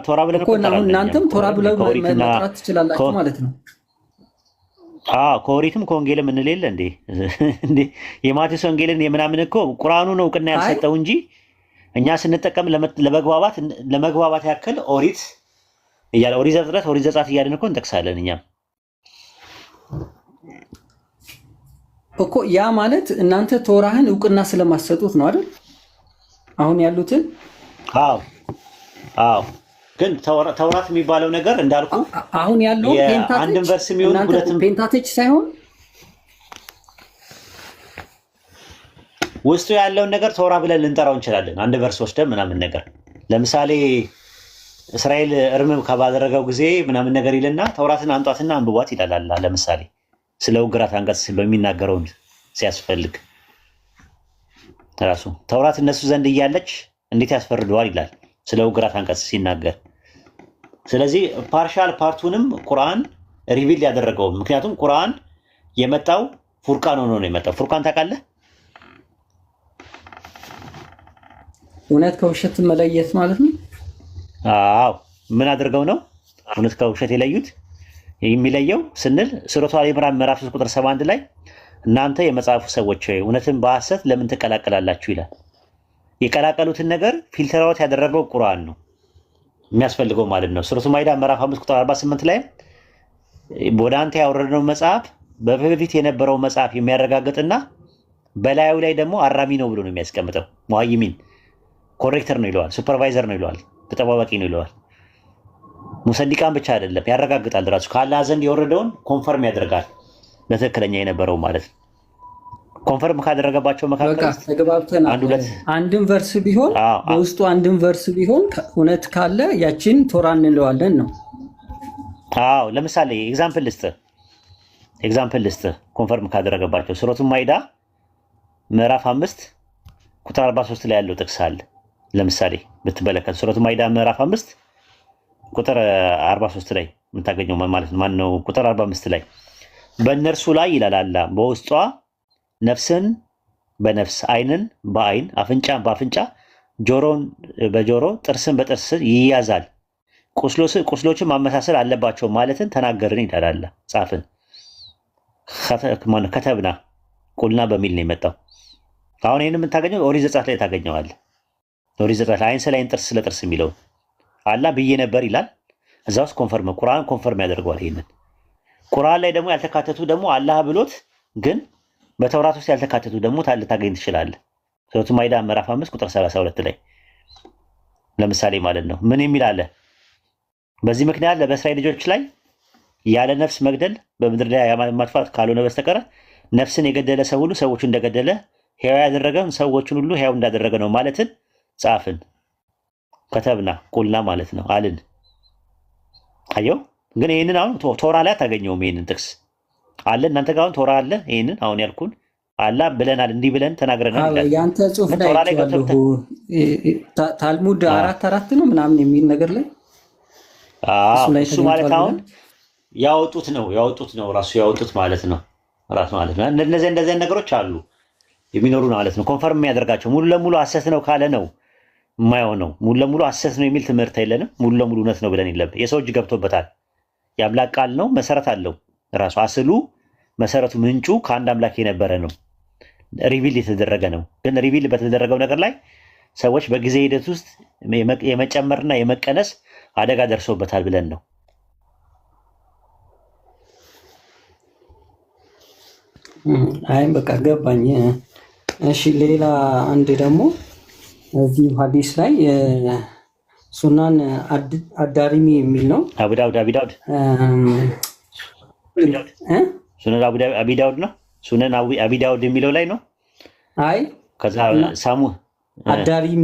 ቶራ ብለን
እኮ አሁን እናንተም ቶራ ብለው መጥራት ትችላላችሁ ማለት ነው።
ከኦሪትም ከወንጌልም እንሌለ እንዴ የማቴዎስ ወንጌልን የምናምን እኮ ቁርአኑን እውቅና ያልሰጠው እንጂ እኛ ስንጠቀም ለመግባባት ያክል ኦሪት እያለ ኦሪት ዘፍጥረት፣ ኦሪት ዘጸአት እያልን እኮ እንጠቅሳለን እኛም
እኮ። ያ ማለት እናንተ ቶራህን እውቅና ስለማሰጡት ነው አይደል? አሁን ያሉትን
ግን ተውራት የሚባለው ነገር እንዳልኩ
አሁን ያለው
አንድም ቨርስ የሚሆን ሁለትም
ፔንታቴች ሳይሆን
ውስጡ ያለውን ነገር ተውራ ብለን ልንጠራው እንችላለን። አንድ ቨርስ ወስደን ምናምን ነገር ለምሳሌ እስራኤል እርም ባደረገው ጊዜ ምናምን ነገር ይልና ተውራትን አንጧትና አንብቧት ይላል። ለምሳሌ ስለ ውግራት አንቀጽ በሚናገረው ሲያስፈልግ ራሱ ተውራት እነሱ ዘንድ እያለች እንዴት ያስፈርደዋል ይላል ስለ ውግራት አንቀጽ ሲናገር። ስለዚህ ፓርሻል ፓርቱንም ቁርአን ሪቪል ያደረገው ምክንያቱም ቁርአን የመጣው ፉርቃን ሆኖ ነው የመጣው። ፉርቃን ታውቃለህ?
እውነት ከውሸት መለየት ማለት ነው።
ምን አድርገው ነው እውነት ከውሸት የለዩት? የሚለየው ስንል ሱረቱ አሊ ኢምራን ምዕራፍ 3 ቁጥር 71 ላይ እናንተ የመጽሐፉ ሰዎች እውነትን በሐሰት ለምን ትቀላቀላላችሁ ይላል። የቀላቀሉትን ነገር ፊልተራውት ያደረገው ቁርአን ነው የሚያስፈልገው ማለት ነው። ሱረቱ ማኢዳ ምዕራፍ 5 ቁጥር 48 ላይ ወደ አንተ ያወረድነው መጽሐፍ በፊት የነበረው መጽሐፍ የሚያረጋግጥና በላዩ ላይ ደግሞ አራሚ ነው ብሎ ነው የሚያስቀምጠው። ሙሃይሚን ኮሬክተር ነው ይለዋል፣ ሱፐርቫይዘር ነው ይለዋል፣ ተጠባባቂ ነው ይለዋል። ሙሰዲቃን ብቻ አይደለም ያረጋግጣል። ራሱ ከአላህ ዘንድ የወረደውን ኮንፈርም ያደርጋል በትክክለኛ የነበረው ማለት ነው። ኮንፈርም ካደረገባቸው መካከል
አንድን ቨርስ ቢሆን በውስጡ አንድን ቨርስ ቢሆን እውነት ካለ ያችን ቶራ እንለዋለን ነው።
ለምሳሌ ኤግዛምፕል ልስጥህ። ኤግዛምፕል ልስጥ ኮንፈርም ካደረገባቸው ሱረቱል ማኢዳ ምዕራፍ 5 ቁጥር 43 ላይ ያለው ጥቅስ አለ። ለምሳሌ ብትመለከት ሱረቱል ማኢዳ ምዕራፍ 5 ቁጥር 43 ላይ የምታገኘው ማለት ነው። ማን ነው? ቁጥር 45 ላይ በእነርሱ ላይ ይላል አላህ በውስጧ ነፍስን በነፍስ ዓይንን በዓይን አፍንጫን በአፍንጫ ጆሮን በጆሮ ጥርስን በጥርስ ይያዛል፣ ቁስሎችን ማመሳሰል አለባቸው ማለትን ተናገርን ይላል አላህ። ጻፍን ከተብና ቁልና በሚል ነው የመጣው። አሁን ይህን የምታገኘው ኦሪት ዘጸአት ላይ ታገኘዋለህ። ኦሪት ዘጸአት ላይ ዓይን ስለ ዓይን ጥርስ ስለ ጥርስ የሚለው አላህ ብዬ ነበር ይላል። እዛ ውስጥ ኮንፈርም ቁርአን ኮንፈርም ያደርገዋል። ይሄንን ቁርአን ላይ ደግሞ ያልተካተቱ ደግሞ አላህ ብሎት ግን በተውራት ውስጥ ያልተካተቱ ደግሞ ልታገኝ ትችላለህ። ሱረቱል ማኢዳ ምዕራፍ 5 ቁጥር 32 ላይ ለምሳሌ ማለት ነው ምን የሚል አለ? በዚህ ምክንያት በእስራኤል ልጆች ላይ ያለ ነፍስ መግደል በምድር ላይ ማጥፋት ካልሆነ በስተቀር ነፍስን የገደለ ሰው ሁሉ ሰዎች እንደገደለ ሕያው ያደረገን ሰዎችን ሁሉ ሕያው እንዳደረገ ነው ማለትን ጻፍን። ከተብና ቁልና ማለት ነው አልን። አየው ግን ይሄንን አሁን ቶራ ላይ አታገኘውም። ይሄንን ጥቅስ አለ እናንተ ጋር አሁን ቶራ አለ። ይሄንን አሁን ያልኩን አላህ ብለናል እንዲህ ብለን ተናግረናል ይላል።
ያንተ ጽሑፍ ላይ ታልሙድ 4 ነው ምናምን የሚል ነገር ላይ
እሱ ማለት አሁን ያወጡት ነው ራሱ ያወጡት ማለት ነው እነዚህ ነገሮች አሉ የሚኖሩ ማለት ነው። ኮንፈርም የሚያደርጋቸው ሙሉ ለሙሉ ሐሰት ነው ካለ ነው የማይሆነው። ሙሉ ለሙሉ ሐሰት ነው የሚል ትምህርት የለንም። ሙሉ ለሙሉ እውነት ነው ብለን የለም። የሰው እጅ ገብቶበታል። የአምላክ ቃል ነው፣ መሰረት አለው። ራሱ አስሉ መሰረቱ ምንጩ ከአንድ አምላክ የነበረ ነው። ሪቪል የተደረገ ነው። ግን ሪቪል በተደረገው ነገር ላይ ሰዎች በጊዜ ሂደት ውስጥ የመጨመርና የመቀነስ አደጋ ደርሶበታል ብለን ነው።
አይ በቃ ገባኝ። እሺ ሌላ አንድ ደግሞ እዚህ ሐዲስ ላይ ሱናን አዳሪሚ የሚል ነው።
አቡ ዳውድ ሱነን አቢ ዳውድ ነው። ሱነን አቢ ዳውድ የሚለው ላይ ነው።
አይ
ከዛ ሳሙ
አዳሪሚ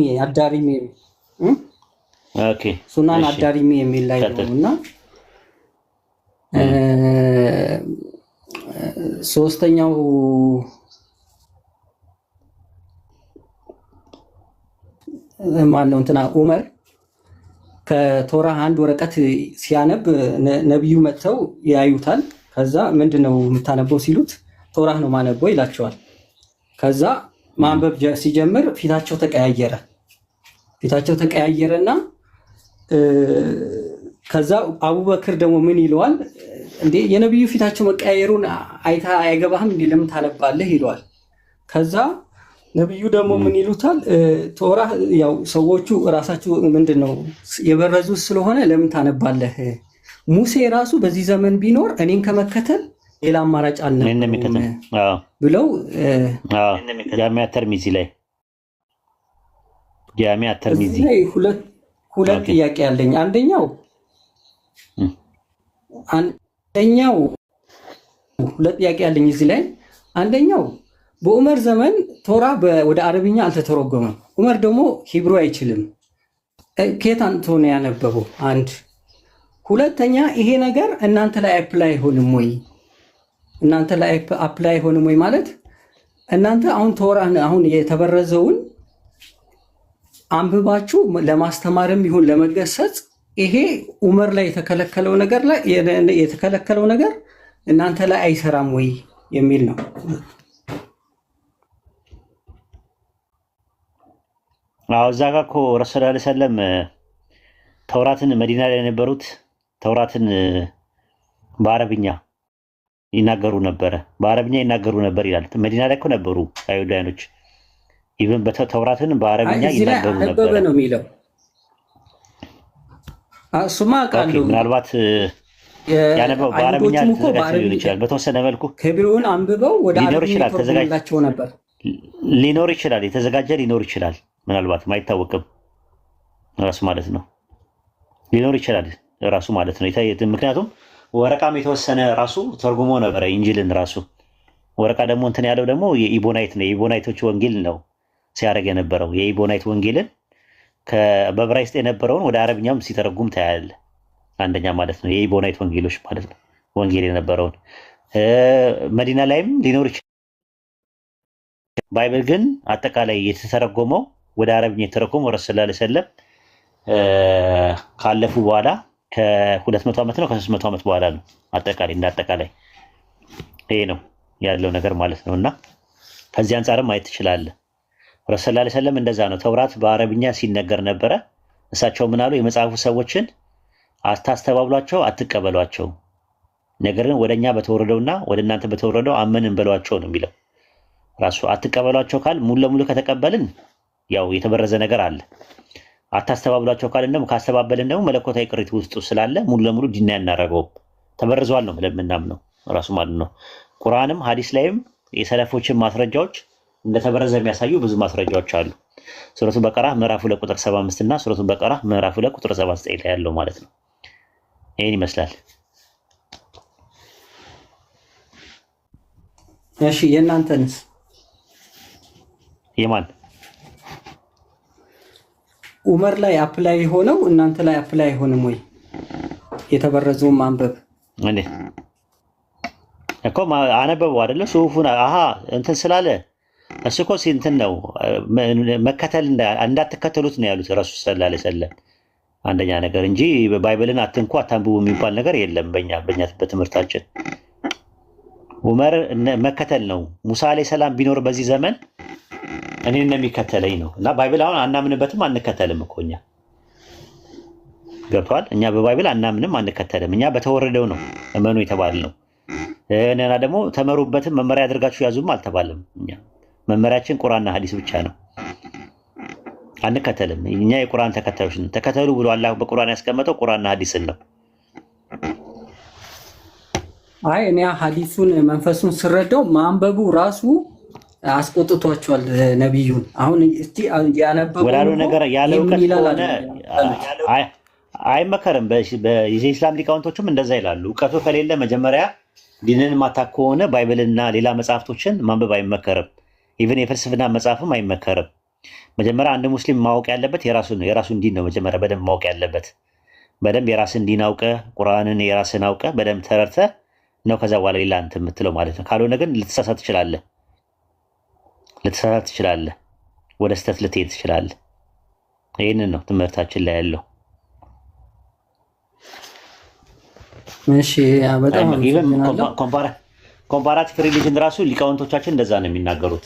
ኦኬ
ሱናን አዳሪሚ የሚል ላይ ነውና ሶስተኛው ማነው እንትና ዑመር ከቶራ አንድ ወረቀት ሲያነብ ነብዩ መጥተው ያዩታል። ከዛ ምንድነው የምታነበው ሲሉት ቶራ ነው ማነበው ይላቸዋል። ከዛ ማንበብ ሲጀምር ፊታቸው ተቀያየረና ከዛ አቡበክር ደግሞ ምን ይለዋል? እንዴ የነብዩ ፊታቸው መቀያየሩን አይታ አይገባህም እንዴ ለምን ታነባለህ? ይለዋል። ከዛ ነብዩ ደግሞ ምን ይሉታል? ቶራ ያው ሰዎቹ ራሳቸው ምንድነው የበረዙ ስለሆነ ለምን ታነባለህ? ሙሴ ራሱ በዚህ ዘመን ቢኖር እኔን ከመከተል ሌላ አማራጭ አልነበረም ብለው
ጃሚዓ ተርሚዚ ላይ
ሁለት ጥያቄ ያለኝ አንደኛው ሁለት ጥያቄ ያለኝ እዚህ ላይ አንደኛው በዑመር ዘመን ቶራ ወደ አረብኛ አልተተረጎመም። ዑመር ደግሞ ሂብሩ አይችልም። ከየት አንተ ነው ያነበበው? አንድ ሁለተኛ ይሄ ነገር እናንተ ላይ አፕላይ አይሆንም ወይ? እናንተ ላይ አፕላይ አይሆንም ወይ ማለት እናንተ አሁን ቶራን አሁን የተበረዘውን አንብባችሁ ለማስተማርም ይሁን ለመገሰጽ ይሄ ዑመር ላይ የተከለከለው ነገር እናንተ ላይ አይሰራም ወይ የሚል ነው።
እዛ ጋ እኮ ረሱል ዐለይሂ ሰላም ተውራትን መዲና ላይ የነበሩት ተውራትን በአረብኛ ይናገሩ ነበር ይላል። መዲና ላይ እኮ ነበሩ አይሁዳውያኖች። ኢቭን በተውራትን በአረብኛ ይናገሩ ነበር
ነው የሚለው። እሱማ አውቃለሁ።
ምናልባት ያነበው በአረብኛ ተዘጋጅተው ሊሆን ይችላል። በተወሰነ መልኩ
ከቢሮውን አንብበው ወደ አረብኛ ተዘጋጅተው ነበር
ሊኖር ይችላል። የተዘጋጀ ሊኖር ይችላል። ምናልባት ማይታወቅም ራሱ ማለት ነው ሊኖር ይችላል ራሱ ማለት ነው። ምክንያቱም ወረቃም የተወሰነ ራሱ ተርጉሞ ነበረ ኢንጂልን ራሱ። ወረቃ ደግሞ እንትን ያለው ደግሞ የኢቦናይት ነው። የኢቦናይቶች ወንጌል ነው ሲያደርግ የነበረው። የኢቦናይት ወንጌልን በዕብራይስጥ የነበረውን ወደ አረብኛም ሲተረጉም ታያለ። አንደኛ ማለት ነው የኢቦናይት ወንጌሎች ማለት ነው ወንጌል የነበረውን መዲና ላይም ሊኖር ይችላል። ባይብል ግን አጠቃላይ የተተረጎመው ወደ አረብኛ የተተረጎመው ረሱል ሰለላሁ ዐለይሂ ወሰለም ካለፉ በኋላ ከ200 ዓመት ነው ከ300 ዓመት በኋላ ነው። አጠቃላይ እንዳጠቃላይ ይሄ ነው ያለው ነገር ማለት ነውና ከዚህ አንፃርም ማየት ትችላለህ። ረሱል ሰለላሁ ዐለይሂ ወሰለም እንደዛ ነው። ተውራት በአረብኛ ሲነገር ነበረ። እሳቸው ምን አሉ? የመጽሐፉ ሰዎችን አታስተባብሏቸው፣ አትቀበሏቸው፣ ነገር ግን ወደኛ በተወረደውና ወደ እናንተ በተወረደው አመንን በሏቸው ነው የሚለው ራሱ። አትቀበሏቸው ካል ሙሉ ለሙሉ ከተቀበልን ያው የተበረዘ ነገር አለ። አታስተባብሏቸው ካልን ደግሞ ካስተባበልን ደግሞ መለኮታዊ ቅሪት ውስጡ ስላለ ሙሉ ለሙሉ ዲና ያናረገውም ተበርዘዋል ነው ለምናምነው ራሱ ማለት ነው። ቁርአንም ሐዲስ ላይም የሰለፎችን ማስረጃዎች እንደተበረዘ የሚያሳዩ ብዙ ማስረጃዎች አሉ። ሱረቱ በቀራ ምዕራፍ 2 ቁጥር 75 እና ሱረቱ በቀራ ምዕራፍ 2 ቁጥር 79 ላይ ያለው ማለት ነው። ይሄን ይመስላል።
እሺ የእናንተንስ?
የማን
ዑመር ላይ አፕላይ ሆነው እናንተ ላይ አፕላይ አይሆንም ወይ? የተበረዘውን ማንበብ
እንዴ እኮ አነበበው አይደለ? ሱፉን እንትን ስላለ እሱ እኮ እንትን ነው መከተል እንዳትከተሉት ነው ያሉት ረሱል ሰለላሁ ዐለይሂ ወሰለም። አንደኛ ነገር እንጂ ባይብልን አትንኩ አታንብቡ የሚባል ነገር የለም በእኛ በትምህርታችን። ዑመር መከተል ነው። ሙሳ አለይሂ ሰላም ቢኖር በዚህ ዘመን እኔን ነው የሚከተለኝ ነው እና ባይብል አሁን አናምንበትም አንከተልም እኮ እኛ ገብቷል። እኛ በባይብል አናምንም አንከተልም። እኛ በተወረደው ነው እመኑ የተባልነው እና ደግሞ ተመሩበትም መመሪያ አድርጋችሁ ያዙም አልተባለም። እኛ መመሪያችን ቁርአንና ሐዲስ ብቻ ነው። አንከተልም። እኛ የቁርአን ተከታዮች ነን። ተከተሉ ብሎ አላህ በቁርአን ያስቀመጠው ቁርአንና ሐዲስን ነው።
አይ እኔ ሐዲሱን መንፈሱን ስረዳው ማንበቡ ራሱ አስቆጥቷቸዋል ነብዩን። አሁን እስቲ ያነበቡ
ወላሉ ነገር ያለ እውቀት ሆነ አይመከርም። በኢስላም ሊቃውንቶችም እንደዛ ይላሉ። እውቀቱ ከሌለ መጀመሪያ ዲንን ማታክ ከሆነ ባይብልና ሌላ መጽሐፍቶችን ማንበብ አይመከርም። ኢቭን የፍልስፍና መጽሐፍም አይመከርም። መጀመሪያ አንድ ሙስሊም ማወቅ ያለበት የራሱን ዲን ነው። መጀመሪያ በደንብ ማወቅ ያለበት በደንብ የራስን ዲን አውቀ ቁርአንን የራስን አውቀ በደንብ ተረድተ ነው ከዛ በኋላ ሌላ እንትን የምትለው ማለት ነው። ካልሆነ ግን ልትሳሳት ትችላለህ። ወደ ስተት ልትሄድ ትችላለህ። ይህንን ነው ትምህርታችን ላይ ያለው።
እሺ በጣም
ኮምፓራቲቭ ሪሊጅን ራሱ ሊቃውንቶቻችን እንደዛ ነው የሚናገሩት።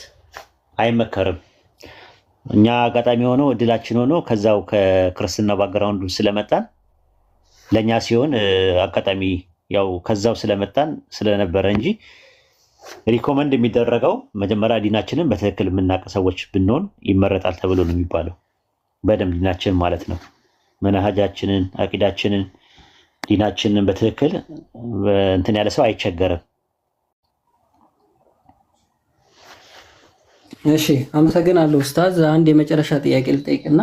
አይመከርም። እኛ አጋጣሚ ሆኖ እድላችን ሆኖ ከዛው ከክርስትና ባግራውንዱ ስለመጣን ለእኛ ሲሆን አጋጣሚ ያው ከዛው ስለመጣን ስለነበረ እንጂ ሪኮመንድ የሚደረገው መጀመሪያ ዲናችንን በትክክል የምናውቅ ሰዎች ብንሆን ይመረጣል ተብሎ ነው የሚባለው። በደንብ ዲናችን ማለት ነው መናሃጃችንን አቂዳችንን ዲናችንን በትክክል እንትን ያለ ሰው አይቸገርም።
እሺ አመሰግናለሁ ኡስታዝ። አንድ የመጨረሻ ጥያቄ ልጠይቅና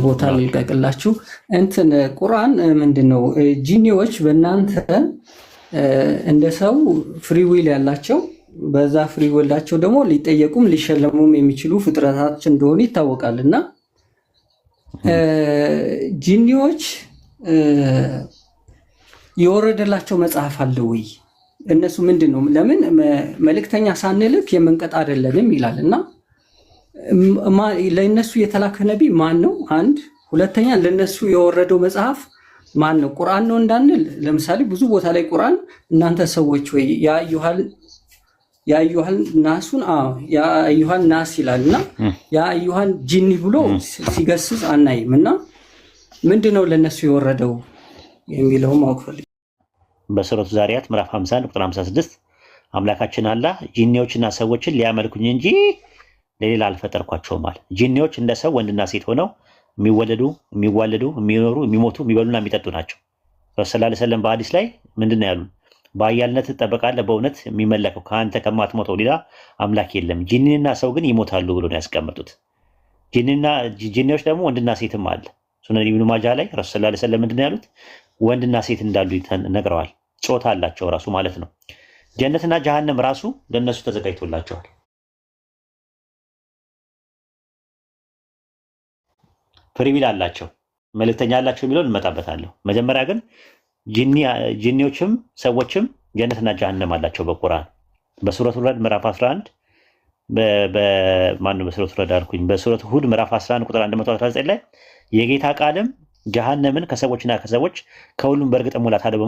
ቦታ ልልቀቅላችሁ። እንትን ቁርአን ምንድነው ጂኒዎች በእናንተ እንደ ሰው ፍሪ ዊል ያላቸው በዛ ፍሪ ዊላቸው ደግሞ ሊጠየቁም ሊሸለሙም የሚችሉ ፍጥረታች እንደሆኑ ይታወቃል እና ጂኒዎች የወረደላቸው መጽሐፍ አለ ወይ? እነሱ ምንድነው ለምን መልእክተኛ ሳንልክ የምንቀጣ አይደለንም ይላል እና ለእነሱ የተላከ ነቢይ ማን ነው? አንድ ሁለተኛ ለእነሱ የወረደው መጽሐፍ ማን ነው? ቁርአን ነው እንዳንል ለምሳሌ ብዙ ቦታ ላይ ቁርአን እናንተ ሰዎች ወይ የአዩሃል ናሱን የአዩሃል ናስ ይላልና የአዩሃል ጂኒ ብሎ ሲገስጽ አናይም እና ምንድነው ለእነሱ የወረደው የሚለው ማወቅ ፈልጌ
በሱረቱ ዛሪያት ምዕራፍ 51 ቁጥር 56 አምላካችን አላህ ጂኒዎችና ሰዎችን ሊያመልኩኝ እንጂ ለሌላ አልፈጠርኳቸውም አለ። ጂኒዎች እንደ ሰው ወንድና ሴት ሆነው የሚወለዱ የሚዋለዱ የሚኖሩ የሚሞቱ የሚበሉና የሚጠጡ ናቸው። ረሱል ሰለላሁ ዐለይሂ ወሰለም በሐዲስ ላይ ምንድነው ያሉን? በአያልነት ትጠበቃለህ፣ በእውነት የሚመለከው ከአንተ ከማትሞተው ሌላ አምላክ የለም። ጂኒና ሰው ግን ይሞታሉ ብሎ ነው ያስቀመጡት። ጂኒዎች ደግሞ ወንድና ሴትም አለ። ሱነን ኢብኑ ማጃ ላይ ረሱል ሰለላሁ ዐለይሂ ወሰለም ምንድነው ያሉት? ወንድና ሴት እንዳሉ ነግረዋል። ጾታ አላቸው ራሱ ማለት ነው። ጀነትና ጀሃነም ራሱ ለነሱ ተዘጋጅቶላቸዋል። ፍሪዊል አላቸው፣ መልእክተኛ አላቸው የሚለውን እንመጣበታለሁ። መጀመሪያ ግን ጂኒዎችም ሰዎችም ጀነትና ጀሃነም አላቸው በቁርአን በሱረቱ ረድ ምዕራፍ 11 በማን ነው በሱረቱ ረድ አልኩኝ በሱረቱ ሁድ ምዕራፍ 11 ቁጥር 119 ላይ የጌታ ቃልም ጀሃነምን ከሰዎችና ከሰዎች ከሁሉም በእርግጥ ሙላታለሁ